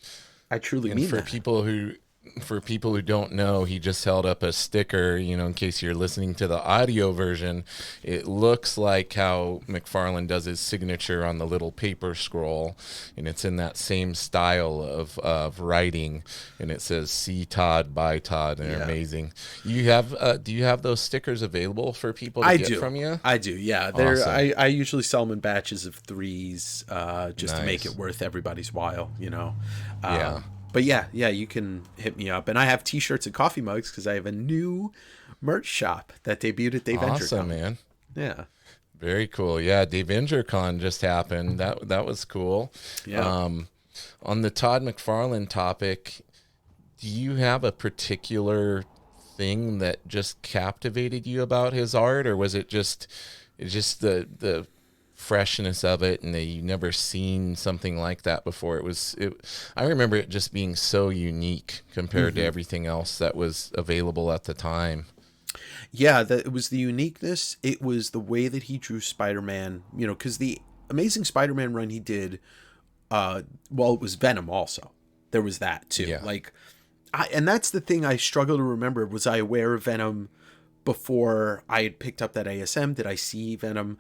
I truly mean for that. For people who don't know, he just held up a sticker, in case you're listening to the audio version. It looks like how McFarlane does his signature on the little paper scroll, and it's in that same style of writing, and it says "See Todd by Todd," and they're amazing. You have do you have those stickers available for people to get from you? I do, yeah. Awesome. I usually sell them in batches of 3s, just to make Nice. it worth everybody's while, Yeah. But yeah, you can hit me up. And I have t-shirts and coffee mugs because I have a new merch shop that debuted at Davengers. Awesome, man. Yeah. Very cool. Yeah, Davengers Con just happened. That was cool. Yeah. On the Todd McFarlane topic, do you have a particular thing that just captivated you about his art, or was it just the freshness of it, and that you never seen something like that before? I remember it just being so unique compared to everything else that was available at the time. Yeah, it was the uniqueness. It was the way that he drew Spider-Man, because the Amazing Spider-Man run he did, it was Venom also. There was that too. Yeah. Like, and that's the thing I struggle to remember. Was I aware of Venom before I had picked up that ASM? Did I see Venom?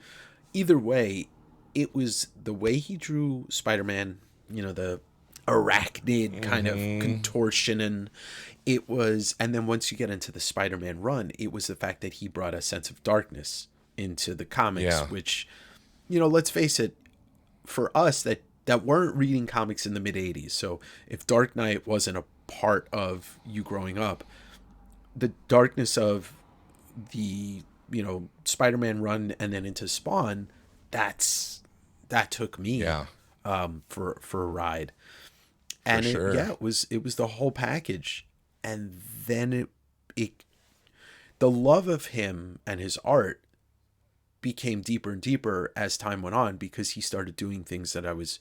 Either way, it was the way he drew Spider-Man, the arachnid kind of contortion, and then once you get into the Spider-Man run, it was the fact that he brought a sense of darkness into the comics, which, let's face it, for us that weren't reading comics in the mid 80s. So if Dark Knight wasn't a part of you growing up, the darkness of the Spider-Man run and then into Spawn, that took me for a ride. And it was the whole package. And then it the love of him and his art became deeper and deeper as time went on because he started doing things that I was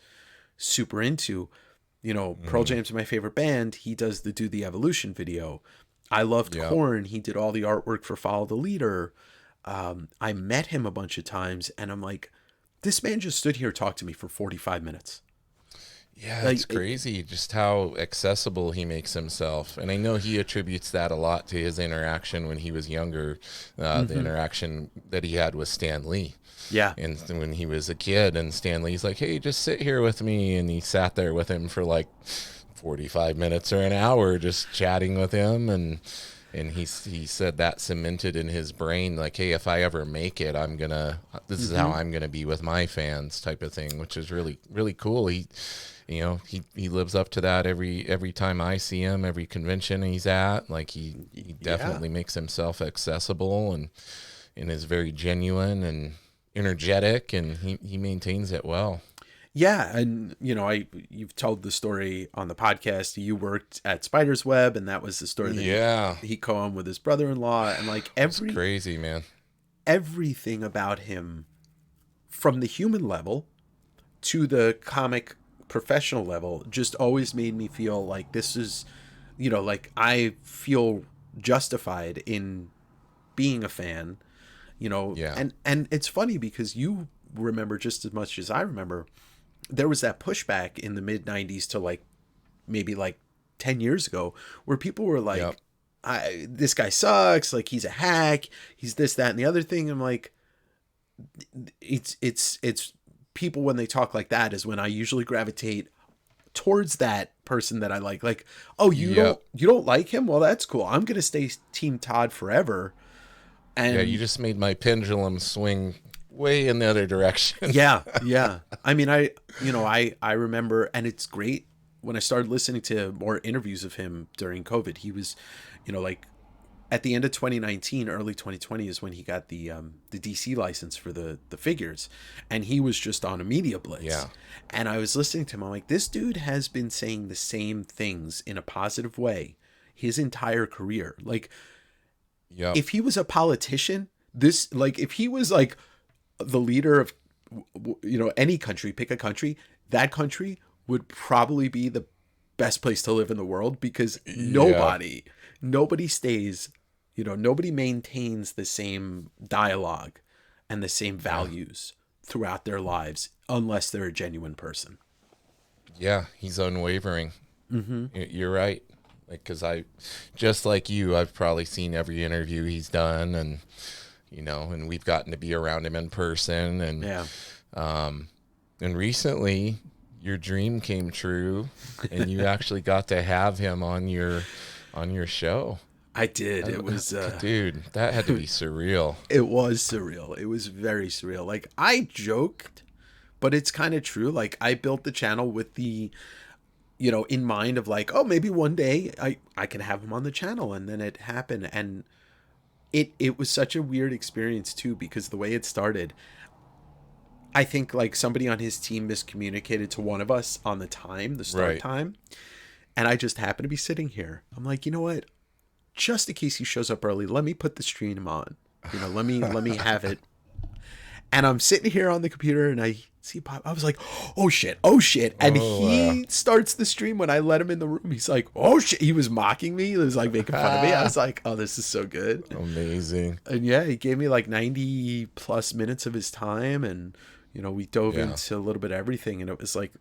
super into. You know, Pearl Jam's my favorite band. He does the Do the Evolution video. I loved Yeah. Korn. He did all the artwork for Follow the Leader. I met him a bunch of times, and I'm like, this man just stood here, talked to me for 45 minutes. Yeah, Like, it's crazy just how accessible he makes himself. And I know he attributes that a lot to his interaction when he was younger, the interaction that he had with Stan Lee. Yeah. And when he was a kid, and Stan Lee's like, hey, just sit here with me. And he sat there with him for like 45 minutes or an hour just chatting with him. And he said that cemented in his brain, like, hey, if I ever make it, this is how I'm going to be with my fans type of thing, which is really, really cool. He lives up to that every time I see him, every convention he's at. Like he definitely makes himself accessible and is very genuine and energetic, and he maintains it well. Yeah, and you've told the story on the podcast. You worked at Spider's Web, and that was the story that he co-owned with his brother-in-law, and like It's crazy, man. Everything about him, from the human level to the comic professional level, just always made me feel like this is, like I feel justified in being a fan, Yeah. and it's funny because you remember just as much as I remember, there was that pushback in the mid 90s to like maybe like 10 years ago where people were like, Yep. this guy sucks, like he's a hack, he's this, that, and the other thing. I'm like, it's people when they talk like that is when I usually gravitate towards that person that I like, oh, you don't like him? Well, that's cool. I'm going to stay Team Todd forever. And Yeah, you just made my pendulum swing way in the other direction. yeah. I mean, I remember, and it's great when I started listening to more interviews of him during COVID. He was, like at the end of 2019, early 2020 is when he got the DC license for the figures, and he was just on a media blitz. Yeah. And I was listening to him. I'm like, this dude has been saying the same things in a positive way his entire career. Like, Yep. if he was a politician, if he was like the leader of, any country, pick a country, that country would probably be the best place to live in the world, because nobody stays, nobody maintains the same dialogue and the same values throughout their lives unless they're a genuine person. Yeah, he's unwavering. You're right. Like, because just like you, I've probably seen every interview he's done, and and we've gotten to be around him in person, and and recently your dream came true, and you actually got to have him on your show. I did. It was dude, that had to be surreal. It was surreal. It was very surreal. Like, I joked, but it's kind of true. Like, I built the channel with the in mind of like, oh, maybe one day I can have him on the channel. And then it happened. And it was such a weird experience too, because the way it started, I think like somebody on his team miscommunicated to one of us on the start time. And I just happened to be sitting here. I'm like, you know what? Just in case he shows up early, let me put the stream on. Let me have it. And I'm sitting here on the computer, and I see pop. I was like, oh shit. And he starts the stream when I let him in the room. He's like, oh shit. He was mocking me. He was like making fun of me. I was like, oh, this is so good. Amazing. And yeah, he gave me like 90 plus minutes of his time. And, we dove into a little bit of everything. And it was like,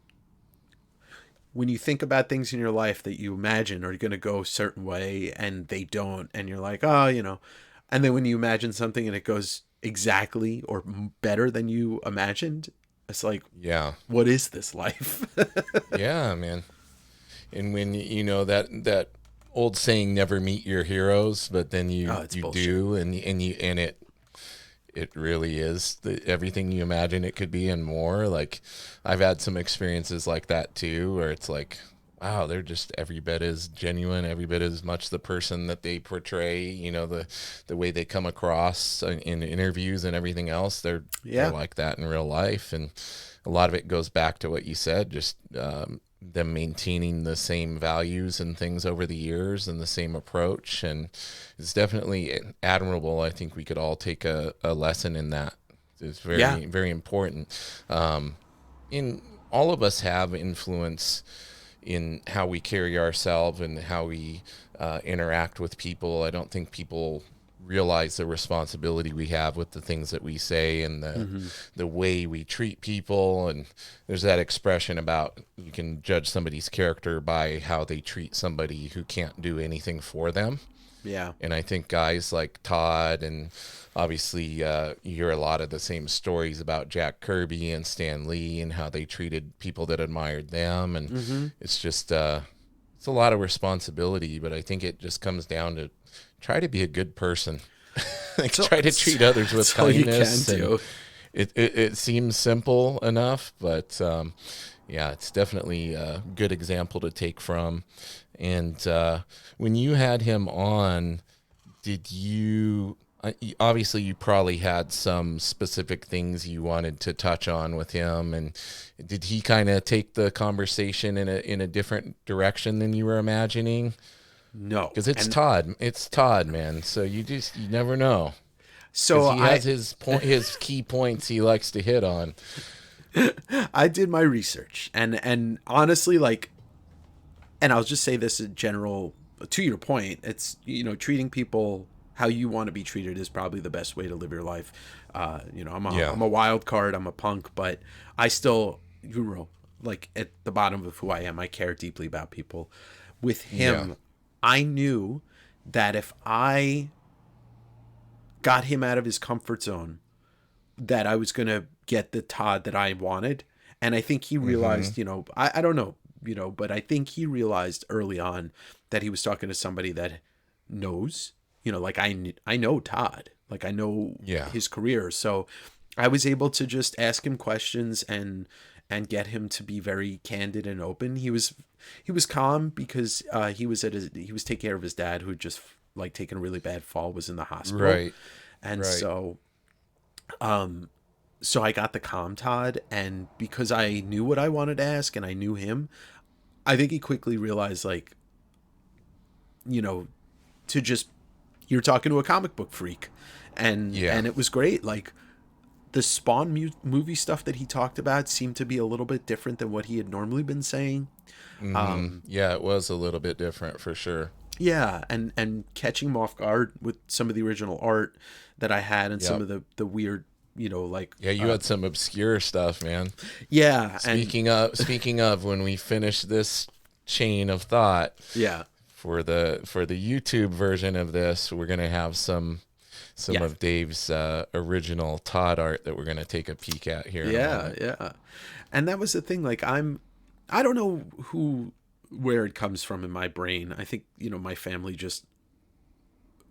when you think about things in your life that you imagine are going to go a certain way and they don't, and you're like, oh, and then when you imagine something and it goes exactly or better than you imagined, it's like, what is this life? Yeah, man. And when that old saying, never meet your heroes, but then you do, and it really is everything you imagine it could be and more. Like, I've had some experiences like that too, where it's like, wow, they're just every bit as genuine, every bit as much the person that they portray, the way they come across in interviews and everything else. They're like that in real life. And a lot of it goes back to what you said, just them maintaining the same values and things over the years and the same approach. And it's definitely admirable. I think we could all take a lesson in that. It's very, very important. In all of us have influence in how we carry ourselves and how we interact with people. I don't think people realize the responsibility we have with the things that we say and the way we treat people. And there's that expression about you can judge somebody's character by how they treat somebody who can't do anything for them. Yeah. And I think guys like Todd, and obviously you hear a lot of the same stories about Jack Kirby and Stan Lee and how they treated people that admired them. And it's just, it's a lot of responsibility, but I think it just comes down to try to be a good person. Like, try to treat others with kindness. It seems simple enough, but yeah, it's definitely a good example to take from. And when you had him on, did you obviously you probably had some specific things you wanted to touch on with him, and did he kind of take the conversation in a different direction than you were imagining? No, because it's Todd, man. So you never know. So he has his key points he likes to hit on. I did my research, and honestly, like, and I'll just say this in general, to your point, it's, treating people how you want to be treated is probably the best way to live your life. I'm a wild card, I'm a punk, but I still, like, at the bottom of who I am, I care deeply about people. With him, I knew that if I got him out of his comfort zone, that I was going to get the Todd that I wanted. And I think he realized, I don't know, but I think he realized early on that he was talking to somebody that knows, like I know Todd, like I know his career. So I was able to just ask him questions and get him to be very candid and open. He was calm because he was taking care of his dad, who had just like taken a really bad fall, was in the hospital. Right. And so I got the calm Todd, and because I knew what I wanted to ask and I knew him, I think he quickly realized, like, to just, you're talking to a comic book freak, and it was great. Like, the Spawn movie stuff that he talked about seemed to be a little bit different than what he had normally been saying. It was a little bit different for sure. Yeah, and catching him off guard with some of the original art that I had and some of the weird, like... Yeah, you had some obscure stuff, man. Yeah. Speaking of, when we finish this chain of thought, for the YouTube version of this, we're going to have some of Dave's original Todd art that we're going to take a peek at here. Yeah. And that was the thing. Like, I don't know where it comes from in my brain. I think, my family, just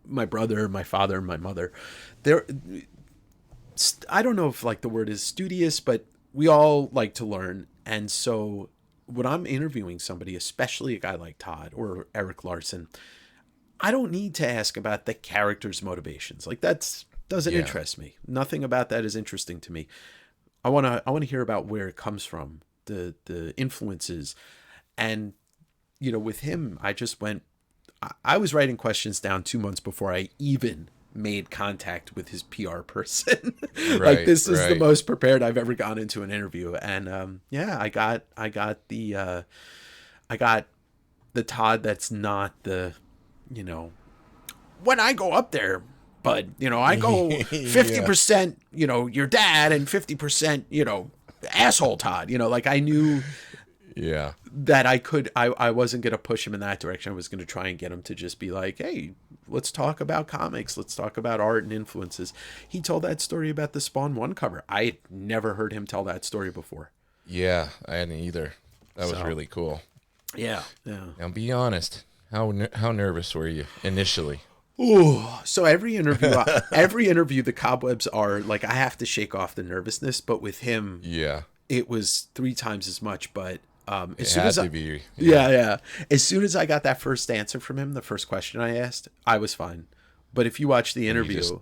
my brother, my father, my mother, I don't know if like the word is studious, but we all like to learn. And so when I'm interviewing somebody, especially a guy like Todd or Eric Larson, I don't need to ask about the character's motivations. Like, that doesn't interest me. Nothing about that is interesting to me. I want to hear about where it comes from, the influences. And, with him, I was writing questions down 2 months before I even made contact with his PR person. Like, this is the most prepared I've ever gone into an interview. And, I got the Todd that's not the, when I go up there, bud, I go 50%, your dad, and 50%, asshole Todd, like I knew that I wasn't going to push him in that direction. I was going to try and get him to just be like, hey, let's talk about comics. Let's talk about art and influences. He told that story about the Spawn 1 cover. I had never heard him tell that story before. Yeah, I hadn't either. That was really cool. Yeah. Now, be honest. How nervous were you initially? Ooh, so every interview, the cobwebs are like, I have to shake off the nervousness. But with him, it was 3 times as much. But as soon as as soon as I got that first answer from him, the first question I asked, I was fine. But if you watch the interview,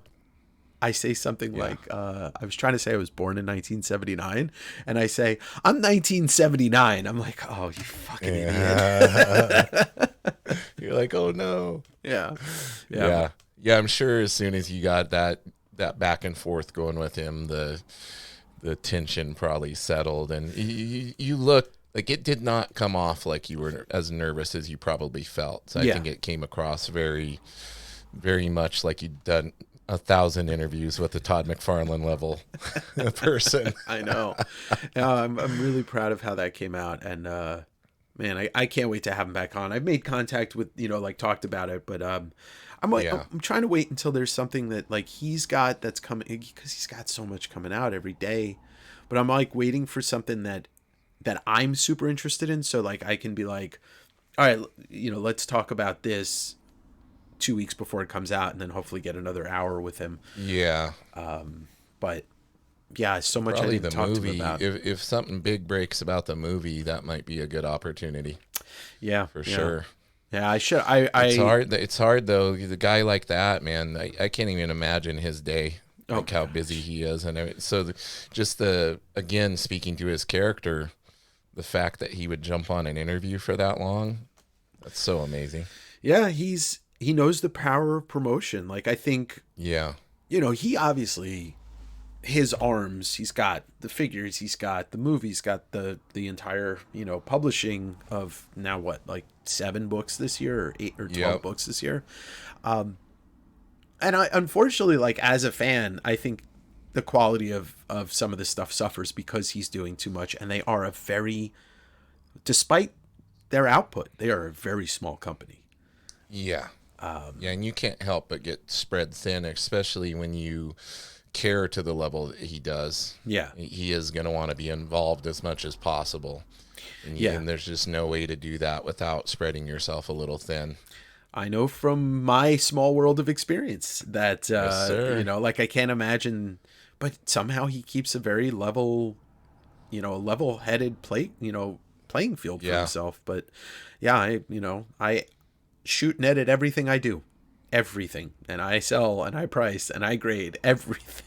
I say something like, I was trying to say I was born in 1979, and I say, I'm 1979. I'm like, oh, you fucking idiot. You're like, oh no. Yeah. I'm sure as soon as you got that that back and forth going with him, the tension probably settled, and you look like it did not come off like you were as nervous as you probably felt. So I think it came across very, very much like you'd done 1,000 interviews with the Todd McFarlane level person. I know. I'm really proud of how that came out, and man, I can't wait to have him back on. I've made contact with, like talked about it, but I'm like, I'm trying to wait until there's something that like he's got that's coming, because he's got so much coming out every day. But I'm like waiting for something that I'm super interested in, so like I can be like, all right, let's talk about this 2 weeks before it comes out, and then hopefully get another hour with him. Yeah. But yeah, so much Probably I didn't the talk movie. to him about. If something big breaks about the movie, that might be a good opportunity. Yeah, for sure. Yeah, I should. It's hard. It's hard though. The guy like that, man. I can't even imagine his day, like how busy he is, and so again, speaking to his character, the fact that he would jump on an interview for that long, that's so amazing. Yeah, he knows the power of promotion. Like I think. Yeah. He obviously. His arms, he's got the figures, he's got the movie, he's got the entire publishing of now what, like 7 books this year, or 8 or 12 books this year, and I unfortunately, like as a fan, I think the quality of some of this stuff suffers because he's doing too much, and they are despite their output, they are a very small company. Yeah. And you can't help but get spread thin, especially when you care to the level that he does. Yeah, he is going to want to be involved as much as possible, and there's just no way to do that without spreading yourself a little thin. I know from my small world of experience that Yes, sir. like I can't imagine, but somehow he keeps a very level-headed playing field for himself. But yeah, I shoot and edit everything I do. Everything, and I sell and I price and I grade everything.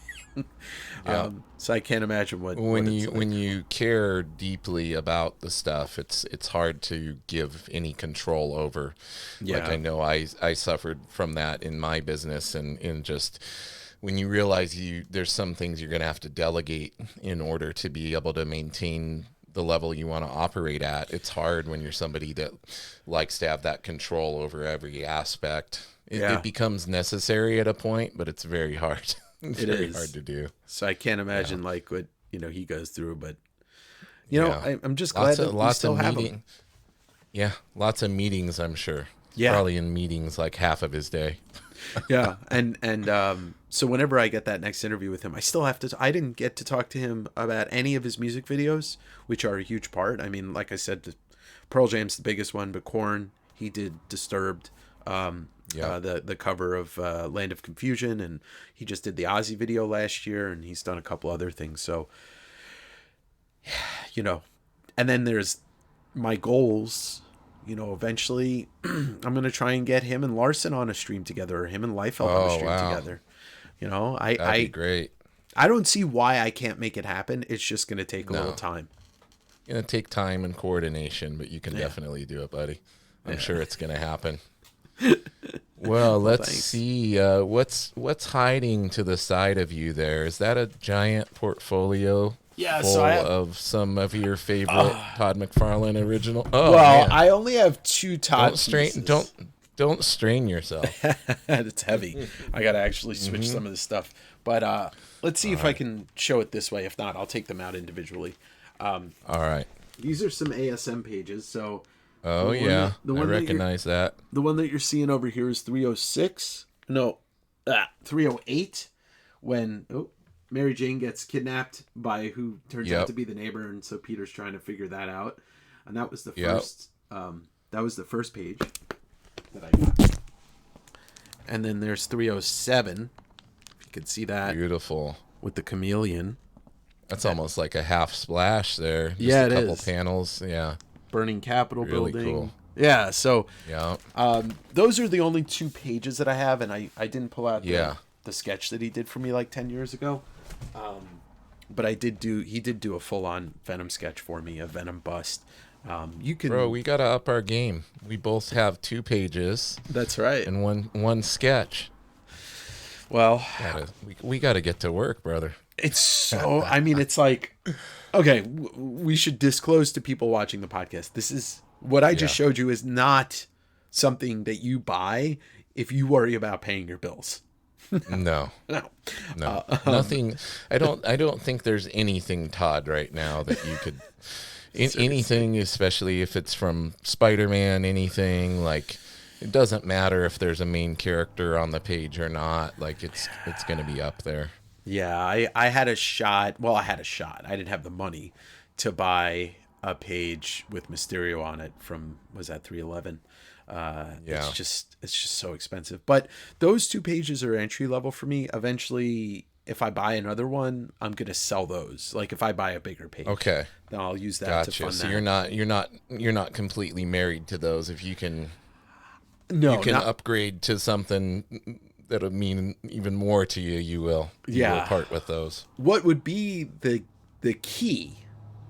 So I can't imagine when you care deeply about the stuff, it's hard to give any control over. Like I know I suffered from that in my business, and just when you realize there's some things you're going to have to delegate in order to be able to maintain the level you want to operate at. It's hard when you're somebody that likes to have that control over every aspect. It becomes necessary at a point, but it's very hard. It's very hard to do. So I can't imagine like what he goes through, but I'm just glad that we still have him. Yeah, lots of meetings, I'm sure. Yeah, probably in meetings like half of his day. Yeah, and so whenever I get that next interview with him, I still have to. I didn't get to talk to him about any of his music videos, which are a huge part. I mean, like I said, Pearl Jam's the biggest one, but Korn, he did Disturbed. The cover of Land of Confusion, and he just did the Ozzy video last year, and he's done a couple other things. So, and then there's my goals. Eventually, I'm gonna try and get him and Larson on a stream together, or him and Liefeld on a stream together. That'd be great. I don't see why I can't make it happen. It's just gonna take a little time. It's gonna take time and coordination, but you can definitely do it, buddy. I'm sure it's gonna happen. Well, let's see. What's hiding to the side of you there? Is that a giant portfolio full of some of your favorite Todd McFarlane original? Oh, well, man. I only have 2 Todd pieces. Don't strain yourself. It's heavy. I got to actually switch some of this stuff. But let's see if I can show it this way. If not, I'll take them out individually. All right. These are some ASM pages. So. Oh, yeah. I recognize that. The one that you're seeing over here is 306. No, 308. When Mary Jane gets kidnapped by who turns out to be the neighbor, and so Peter's trying to figure that out. And that was the first. That was the first page that I got. And then there's 307. If you can see that. Beautiful. With the chameleon. That's almost like a half splash there. Just a couple panels. Yeah. Burning Capitol really building. Cool. Yeah, so those are the only 2 pages that I have, and I didn't pull out the sketch that he did for me like 10 years ago. But he did do a full-on Venom sketch for me, a Venom bust. Bro, we gotta up our game. We both have 2 pages. That's right. And one sketch. Well, We gotta get to work, brother. it's so. I mean, it's like, okay, we should disclose to people watching the podcast. This is what I just showed you is not something that you buy if you worry about paying your bills. No, No. nothing. I don't think there's anything, Todd, right now that you could. Anything, especially if it's from Spider-Man, anything like. It doesn't matter if there's a main character on the page or not. Like it's going to be up there. Yeah, I had a shot. Well, I had a shot. I didn't have the money to buy a page with Mysterio on it from, was that 311? It's just so expensive. But those two pages are entry level for me. Eventually, if I buy another one, I'm gonna sell those. Like if I buy a bigger page, okay, then I'll use that to fund so that. you're not completely married to those. If you can. No, you can upgrade to something that'll mean even more to you. You will. You will part with those. What would be the key?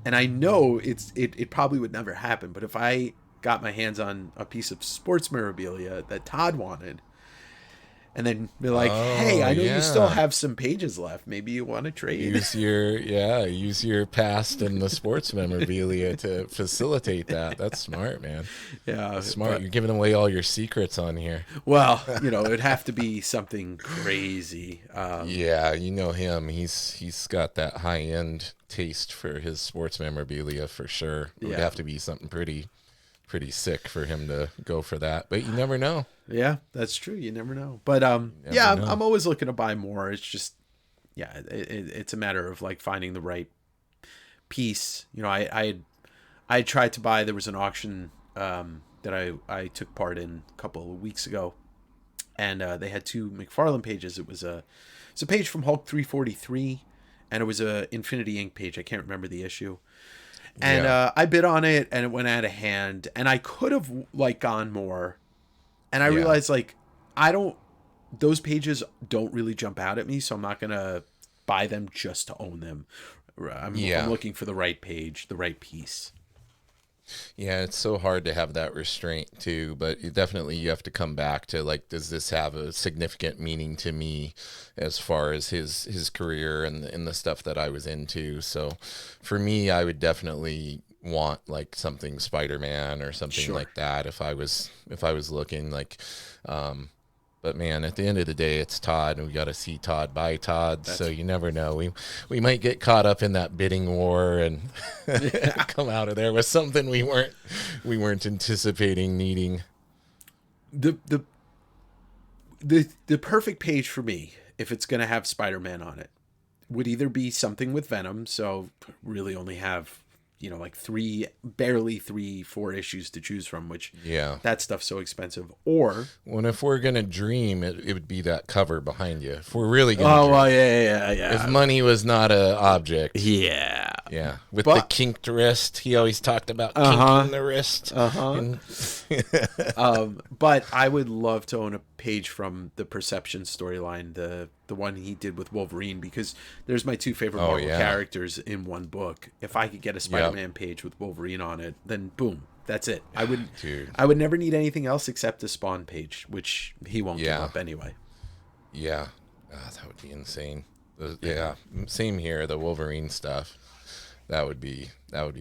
And I know it probably would never happen. But if I got my hands on a piece of sports memorabilia that Todd wanted, and then be like, hey, I know you still have some pages left. Maybe you want to trade. Use your past and the sports memorabilia to facilitate that. That's smart, man. Yeah. That's smart. You're giving away all your secrets on here. Well, it'd have to be something crazy. Yeah, you know him. He's got that high end taste for his sports memorabilia for sure. It would have to be something pretty sick for him to go for that. But you never know. Yeah, that's true. You never know. But I'm always looking to buy more. It's just it's a matter of like finding the right piece. I tried to buy, there was an auction that I took part in a couple of weeks ago, and they had two McFarlane pages. It's a page from Hulk 343, and it was a Infinity Inc. page. I can't remember the issue. And I bid on it, and it went out of hand, and I could have like gone more. And I realized like those pages don't really jump out at me, so I'm not gonna buy them just to own them. I'm looking for the right page, the right piece. Yeah, it's so hard to have that restraint too, but you have to come back to like, does this have a significant meaning to me as far as his career and the stuff that I was into? So for me, I would definitely want like something Spider-Man or something like that if I was looking like but man, at the end of the day, it's Todd, and we got to see Todd buy Todd. So you never know. We might get caught up in that bidding war and come out of there with something we weren't anticipating needing. The perfect page for me, if it's going to have Spider-Man on it, would either be something with Venom, so really only have like 4 issues to choose from, which that stuff's so expensive. Or if we're gonna dream, it would be that cover behind you. If we're really gonna dream. Well, yeah. If money was not an object, with the kinked wrist, he always talked about kinking the wrist. But I would love to own a page from the Perception storyline, the one he did with Wolverine, because there's my two favorite Marvel characters in one book. If I could get a Spider-Man page with Wolverine on it, then boom, that's it. I would never need anything else except a Spawn page, which he won't give up anyway. Yeah, that would be insane. Same here. The Wolverine stuff, that would be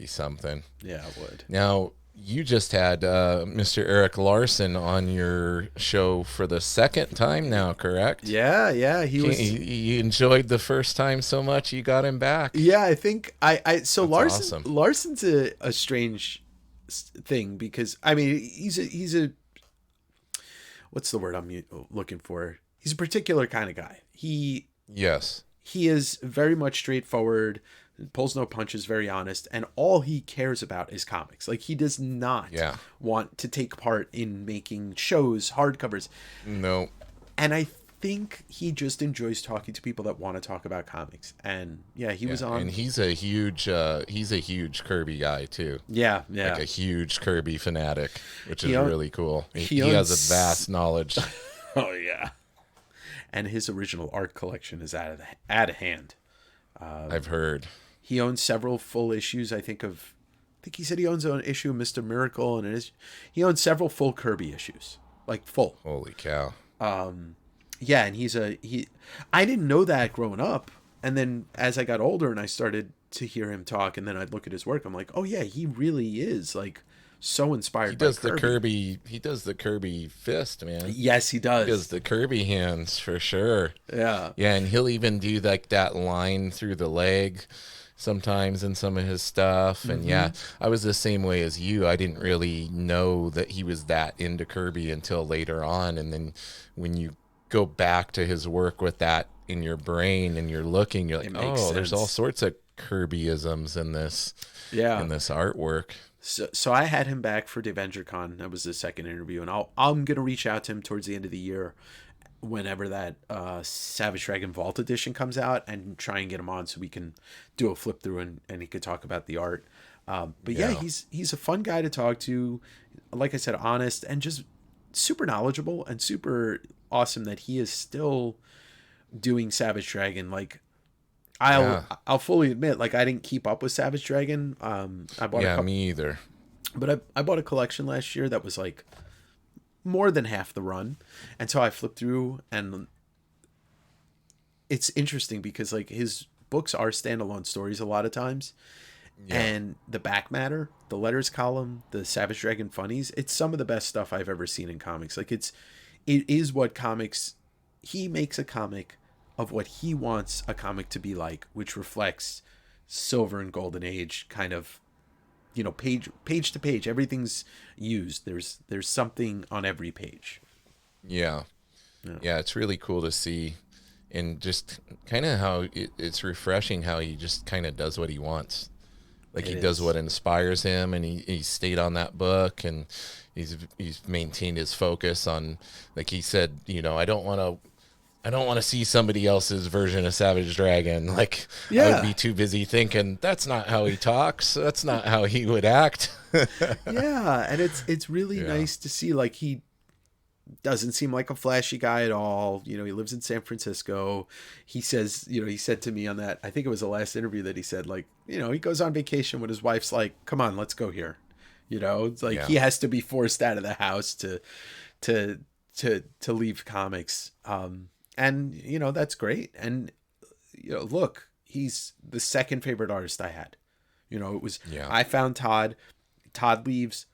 something. Yeah, it would. Now, you just had Mr. Eric Larson on your show for the second time now, correct? Yeah. He enjoyed the first time so much you got him back. Yeah, I think so. That's awesome. Larson's a strange thing, because I mean he's a what's the word I'm looking for? He's a particular kind of guy. He is very much straightforward, pulls no punches, very honest, and all he cares about is comics. Like, he does not want to take part in making shows, hardcovers. No. And I think he just enjoys talking to people that want to talk about comics. And he was on. And he's a huge Kirby guy too. Yeah. Like a huge Kirby fanatic, which is really cool. He has a vast knowledge. Oh yeah. And his original art collection is out of hand. I've heard. He owns several full issues. I think he said he owns an issue of Mr. Miracle, and he owns several full Kirby issues, like full. Holy cow! Yeah, and I didn't know that growing up. And then as I got older and I started to hear him talk and then I'd look at his work, I'm like, oh yeah, he really is like so He inspired by does the Kirby. Kirby. He does the Kirby fist, man. Yes, he He does does. the Kirby hands for sure. Yeah. Yeah, and he'll even do like that line through the leg sometimes in some of his stuff. And Mm-hmm. yeah, I was the same way as you. I didn't really know that he was that into Kirby until later on. And then when you go back to his work with that in your brain and you're looking, you're like, It makes oh, there's all sense. sorts of Kirbyisms Yeah. in this artwork. So I had him back for DavengerCon. That was the second interview, and I'm gonna reach out to him towards the end of the year, whenever that Savage Dragon Vault edition comes out, and try and get him on so we can do a flip through and he could talk about the art. But yeah, Yeah. he's a fun guy to talk to. Like I said, honest and just super knowledgeable and super awesome that he is still doing Savage Dragon. Like I'll Yeah. I'll fully admit, like I didn't keep up with Savage Dragon. I bought a Yeah, couple, me either. but I bought a collection last year that was like more than half the run, and so I flipped through, and it's interesting because like his books are standalone stories a lot of times, Yeah. and the back matter, the letters column, the Savage Dragon funnies, it's some of the best stuff I've ever seen in comics. Like it is what comics. He makes a comic of what he wants a comic to be like, which reflects silver and golden age kind of, page to page, everything's used. There's something on every page. Yeah. Yeah. Yeah, it's really cool to see, and just kind of how it's refreshing how he just kind of does what he wants. Like It he does is. what inspires him, and he stayed on that book, and he's maintained his focus on, like he said, I don't want to see somebody else's version of Savage Dragon. Like I would Yeah. be too busy thinking that's not how he talks, that's not how he would act. Yeah, and it's really Yeah. nice to see, like, he doesn't seem like a flashy guy at all. He lives in San Francisco. He says, he said to me on that, I think it was the last interview, that he said, like, he goes on vacation when his wife's like, "Come on, let's go here." It's like Yeah. he has to be forced out of the house to to leave comics. And that's great. And look, he's the second favorite artist I had. It was, Yeah. I found Todd. Todd leaves.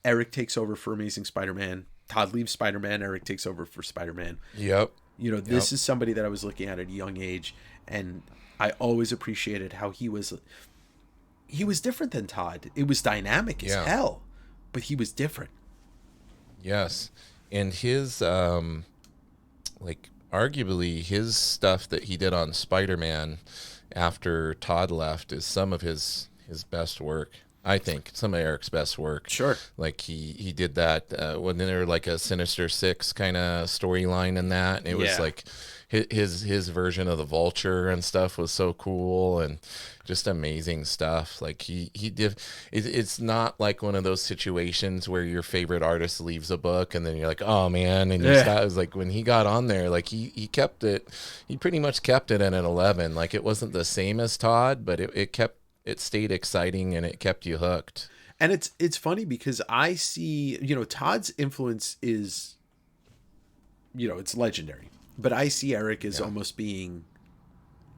Eric takes over for Amazing Spider-Man. Todd leaves Spider-Man. Eric takes over for Spider-Man. Yep. Yep. This is somebody that I was looking at a young age, and I always appreciated how he was different than Todd. It was dynamic as Yeah. hell, but he was different. Yes. And his like arguably his stuff that he did on Spider-Man after Todd left is some of his best work. I think some of Eric's best work. Sure. Like he did that when there like a Sinister Six kind of storyline in that, and it was Yeah. like his version of the Vulture and stuff was so cool, and just amazing stuff. Like he did. It's not like one of those situations where your favorite artist leaves a book and then you're like, oh man, and you Yeah. stop. It was like when he got on there, like he kept it. He pretty much kept it at an 11. Like it wasn't the same as Todd, but it stayed exciting and it kept you hooked. And it's funny because I see, Todd's influence is, it's legendary. But I see Eric as Yeah. almost being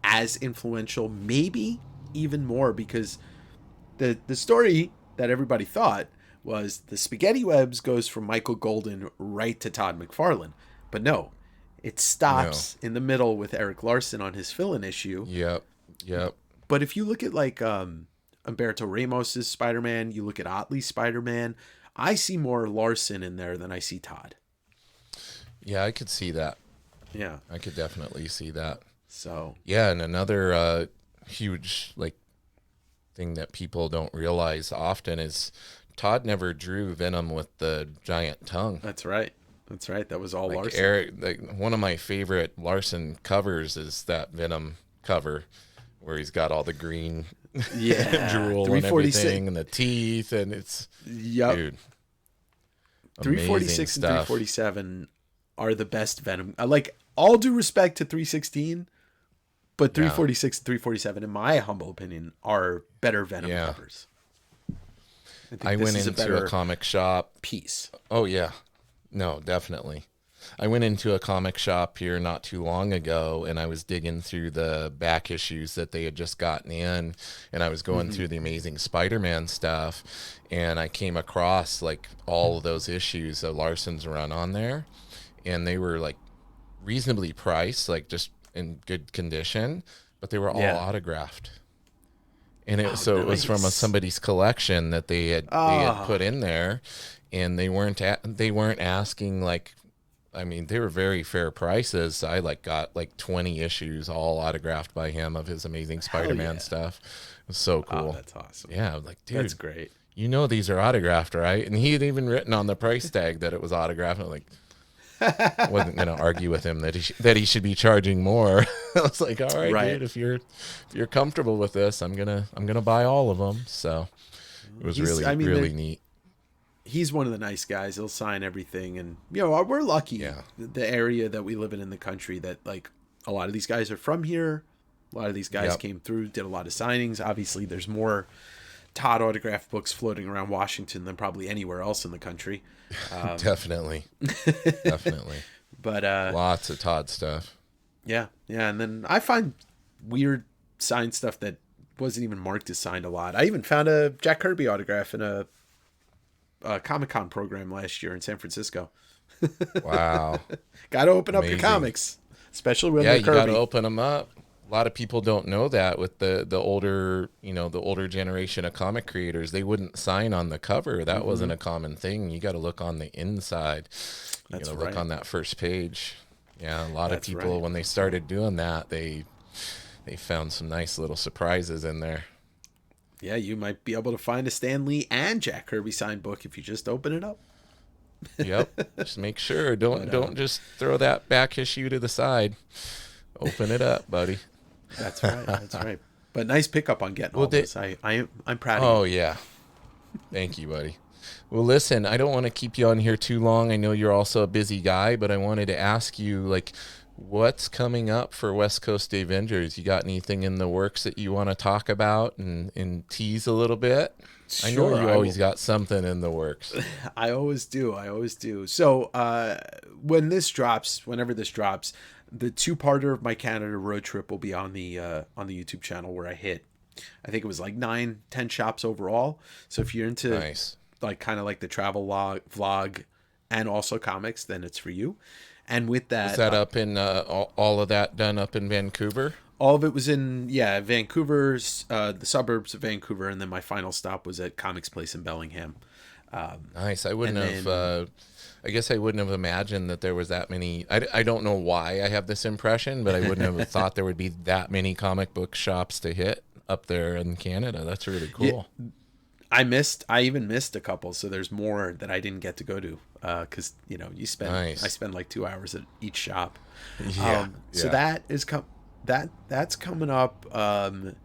as influential, maybe even more, because the story that everybody thought was the spaghetti webs goes from Michael Golden right to Todd McFarlane. But no, it No. stops in the middle with Eric Larson on his fill-in issue. Yep. Yep. But if you look at like Umberto Ramos's Spider-Man, you look at Otley's Spider-Man, I see more Larson in there than I see Todd. Yeah, I could see that. Yeah. I could definitely see that. So, Yeah, and another huge like thing that people don't realize often is Todd never drew Venom with the giant tongue. that's right. That's right. That was all Like Larson. Eric, like one of my favorite Larson covers is that Venom cover where he's got all the green Yeah. drool and 346. everything and the teeth, and it's Yep. dude, 346 amazing and stuff. 347 are the best Venom. Like, all due respect to 316, but Yeah. 346 and 347, in my humble opinion, are better Venom Yeah. covers. I think I this went is into better a comic shop. piece. Oh yeah, no, definitely. I went into a comic shop here not too long ago, and I was digging through the back issues that they had just gotten in, and I was going through the Amazing Spider-Man stuff, and I came across like all of those issues of Larson's run on there, and they were like reasonably priced, like just in good condition, but they were all autographed. And it was from somebody's collection that they had put in there, and they weren't asking like, I mean, they were very fair prices. I got 20 issues all autographed by him of his Amazing Spider-Man stuff. It was so cool. Oh, that's awesome. Yeah, like, dude, that's great. You know these are autographed, right? And he had even written on the price tag that it was autographed. And I'm like, I wasn't gonna argue with him that he should be charging more. I was like, all right, dude, if you're comfortable with this, I'm gonna buy all of them. So it was really neat. He's one of the nice guys. He'll sign everything, and we're lucky. Yeah. The area that we live in the country, that like a lot of these guys are from here. A lot of these guys came through, did a lot of signings. Obviously, there's more Todd autograph books floating around Washington than probably anywhere else in the country. Definitely. But lots of Todd stuff. Yeah, and then I find weird signed stuff that wasn't even marked as signed a lot. I even found a Jack Kirby autograph in a Comic-Con program last year in San Francisco. Wow. Got to open up your comics, especially when they're Kirby. Yeah, you got to open them up. A lot of people don't know that with the older, the older generation of comic creators, they wouldn't sign on the cover. That wasn't a common thing. You got to look on the inside. You got to look on that first page. Yeah, a lot of people, when they started doing that, they found some nice little surprises in there. Yeah, you might be able to find a Stan Lee and Jack Kirby signed book if you just open it up. Yep. Just make sure. Don't just throw that back issue to the side. Open it up, buddy. That's right. But nice pickup on getting all this. I'm proud of you. Oh, yeah. Thank you, buddy. Well, listen, I don't want to keep you on here too long. I know you're also a busy guy, but I wanted to ask you, like, what's coming up for West Coast Davengers? You got anything in the works that you want to talk about and tease a little bit? Sure, I know you always got something in the works. I always do. So whenever this drops, the 2-parter of my Canada road trip will be on the YouTube channel, where I hit, I think it was like 9-10 shops overall. So if you're into like kind of like the travel vlog and also comics, then it's for you. And with that, is that up in all of that done up in Vancouver? All of it was in Vancouver's, the suburbs of Vancouver, and then my final stop was at Comics Place in Bellingham. Nice. I wouldn't have. I guess I wouldn't have imagined that there was that many. I don't know why I have this impression, but I wouldn't have thought there would be that many comic book shops to hit up there in Canada. That's really cool. Yeah, I even missed a couple, so there's more that I didn't get to go to because I spend like 2 hours at each shop. So that is that's coming up, and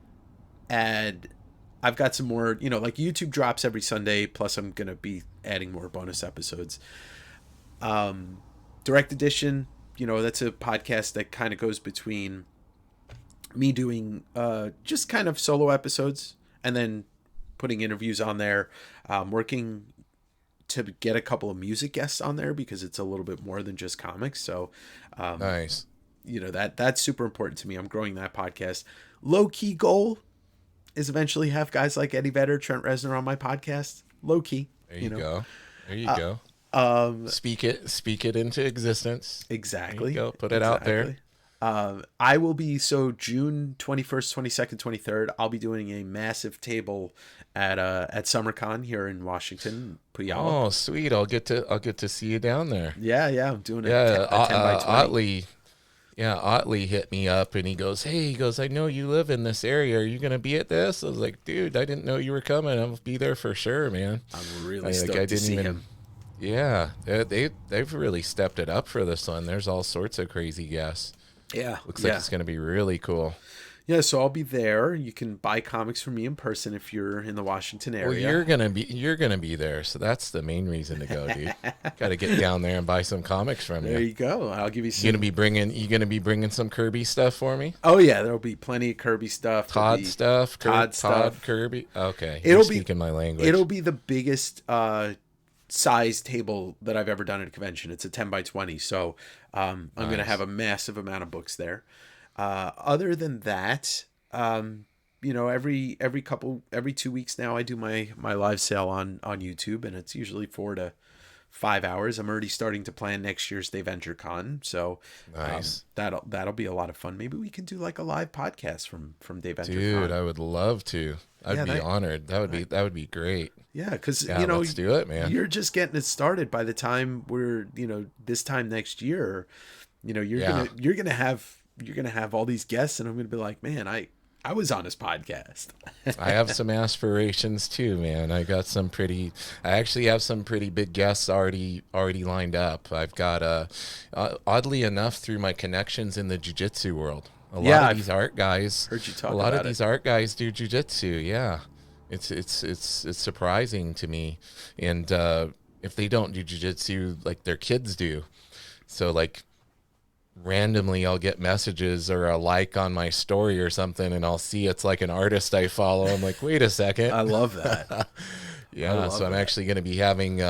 I've got some more. Like YouTube drops every Sunday. Plus, I'm gonna be adding more bonus episodes. Direct Edition, that's a podcast that kind of goes between me doing just kind of solo episodes and then putting interviews on there, working to get a couple of music guests on there because it's a little bit more than just comics. So nice. That's super important to me. I'm growing that podcast. Low key goal is eventually have guys like Eddie Vedder, Trent Reznor on my podcast. Low key. There you go. There you go. Speak it into existence. Exactly. There you go. Put it out there. I will be, June 21st, 22nd, 23rd, I'll be doing a massive table at SummerCon here in Washington, Puyallup. Oh, sweet. I'll get to see you down there. Yeah, I'm doing it. Yeah, 10 by 20. Otley hit me up and he goes, I know you live in this area. Are you going to be at this? I was like, dude, I didn't know you were coming. I'll be there for sure, man. I'm really stoked to see him. Yeah, they've really stepped it up for this one. There's all sorts of crazy guests. Yeah. Looks like it's going to be really cool. Yeah, so I'll be there. You can buy comics from me in person if you're in the Washington area. Well, you're gonna be there, so that's the main reason to go, dude. Got to get down there and buy some comics from you. There you go. I'll give you some. You gonna be bringing some Kirby stuff for me? Oh yeah, there'll be plenty of Kirby stuff. Todd stuff. Todd Kirby. Okay, you're speaking my language. It'll be the biggest size table that I've ever done at a convention. It's a 10 by 20. So I'm going to Nice. have a massive amount of books there. Other than that, every 2 weeks now I do my live sale on YouTube, and it's usually 4 to 5 hours. I'm already starting to plan next year's Davengers Con, so Nice. that'll be a lot of fun. Maybe we can do like a live podcast from Davengers Dude, Con. I would love to. I'd be honored. That would be great. Yeah, because Yeah, let's do it, man. you're just getting it started. By the time we're this time next year, you're gonna have all these guests, and I'm gonna be like, man, I was on his podcast. I have some aspirations too, man. I actually have some pretty big guests already lined up. I've got oddly enough, through my connections in the jiu-jitsu world, a lot of these art guys, heard you talk a lot about of these art guys do jiu-jitsu. Yeah, it's surprising to me, and if they don't do jiu-jitsu, like their kids do, so like randomly I'll get messages or a like on my story or something, and I'll see it's like an artist I follow. I'm like, wait a second. I love that. Yeah, so I'm actually going to be having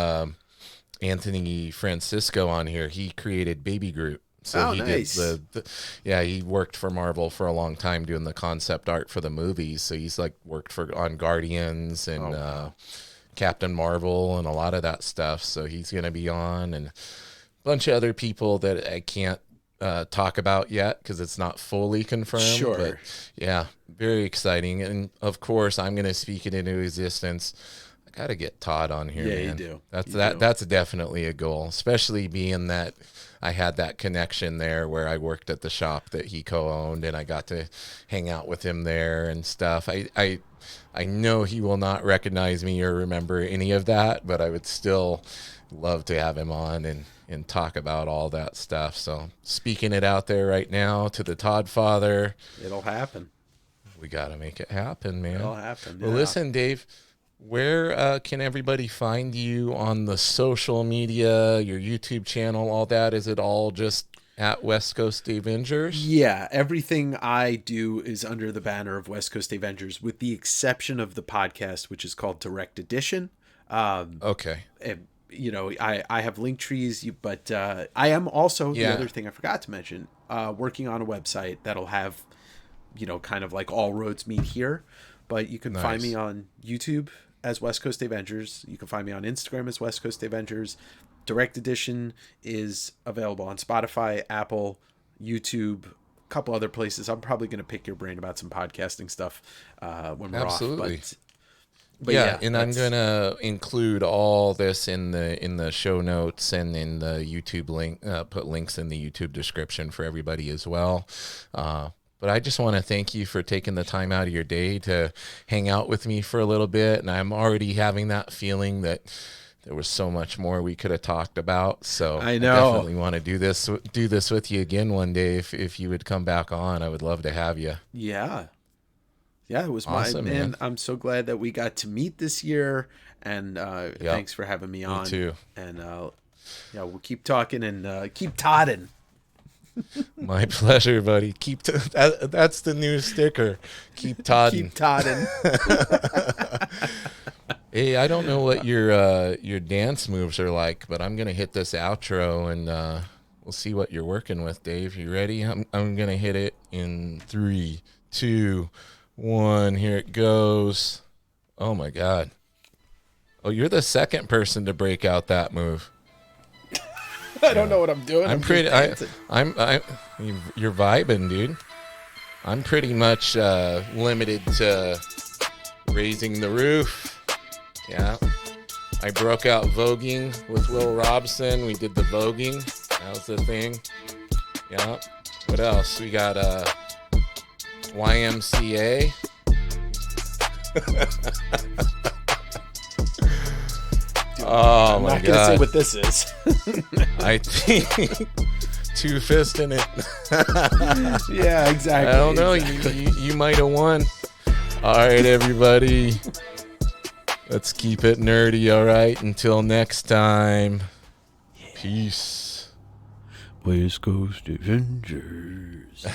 Anthony Francisco on here. He created Baby Groot. So he nice. did he worked for Marvel for a long time doing the concept art for the movies. So he's like worked on Guardians and Captain Marvel and a lot of that stuff. So he's going to be on, and a bunch of other people that I can't talk about yet because it's not fully confirmed. Sure. But yeah, very exciting. And of course, I'm going to speak it into existence. I got to get Todd on here. Yeah, man. you do. That's definitely a goal, especially being that I had that connection there where I worked at the shop that he co-owned, and I got to hang out with him there and stuff. I know he will not recognize me or remember any of that, but I would still love to have him on and talk about all that stuff. So speaking it out there right now to the Todd father. It'll happen. We got to make it happen, man. It'll happen. Well, listen, Dave, where can everybody find you on the social media, your YouTube channel, all that? Is it all just at West Coast Davengers? Yeah, everything I do is under the banner of West Coast Davengers, with the exception of the podcast, which is called Direct Edition. Okay. I have link trees, but I am also, the other thing I forgot to mention, working on a website that'll have, kind of like all roads meet here. But you can find me on YouTube as West Coast Avengers. You can find me on Instagram as West Coast Avengers. Direct Edition is available on Spotify, Apple, YouTube, a couple other places. I'm probably going to pick your brain about some podcasting stuff when we're off. But yeah, and I'm gonna include all this in the show notes and in the YouTube link. Put links in the YouTube description for everybody as well. But I just want to thank you for taking the time out of your day to hang out with me for a little bit. And I'm already having that feeling that there was so much more we could have talked about. So I know. I definitely want to do this with you again one day. If you would come back on, I would love to have you. Yeah. Yeah, it was awesome, man. I'm so glad that we got to meet this year, and thanks for having me on. Me too. And we'll keep talking and keep todding. My pleasure, buddy. That's the new sticker. Keep todding. Keep todding. Hey, I don't know what your dance moves are like, but I'm gonna hit this outro and we'll see what you're working with, Dave. You ready? I'm gonna hit it in 3, 2, 1. Here it goes. Oh my God. Oh, you're the second person to break out that move. I don't know what I'm doing. You're vibing, dude. I'm pretty much limited to raising the roof. Yeah. I broke out voguing with Will Robson. We did the voguing. That was the thing. Yeah. What else? We got YMCA. Oh my God. I'm not going to say what this is. I think two fists in it. Yeah, exactly. I don't know. Exactly. You might have won. All right, everybody. Let's keep it nerdy, all right? Until next time. Yeah. Peace. West Coast Avengers.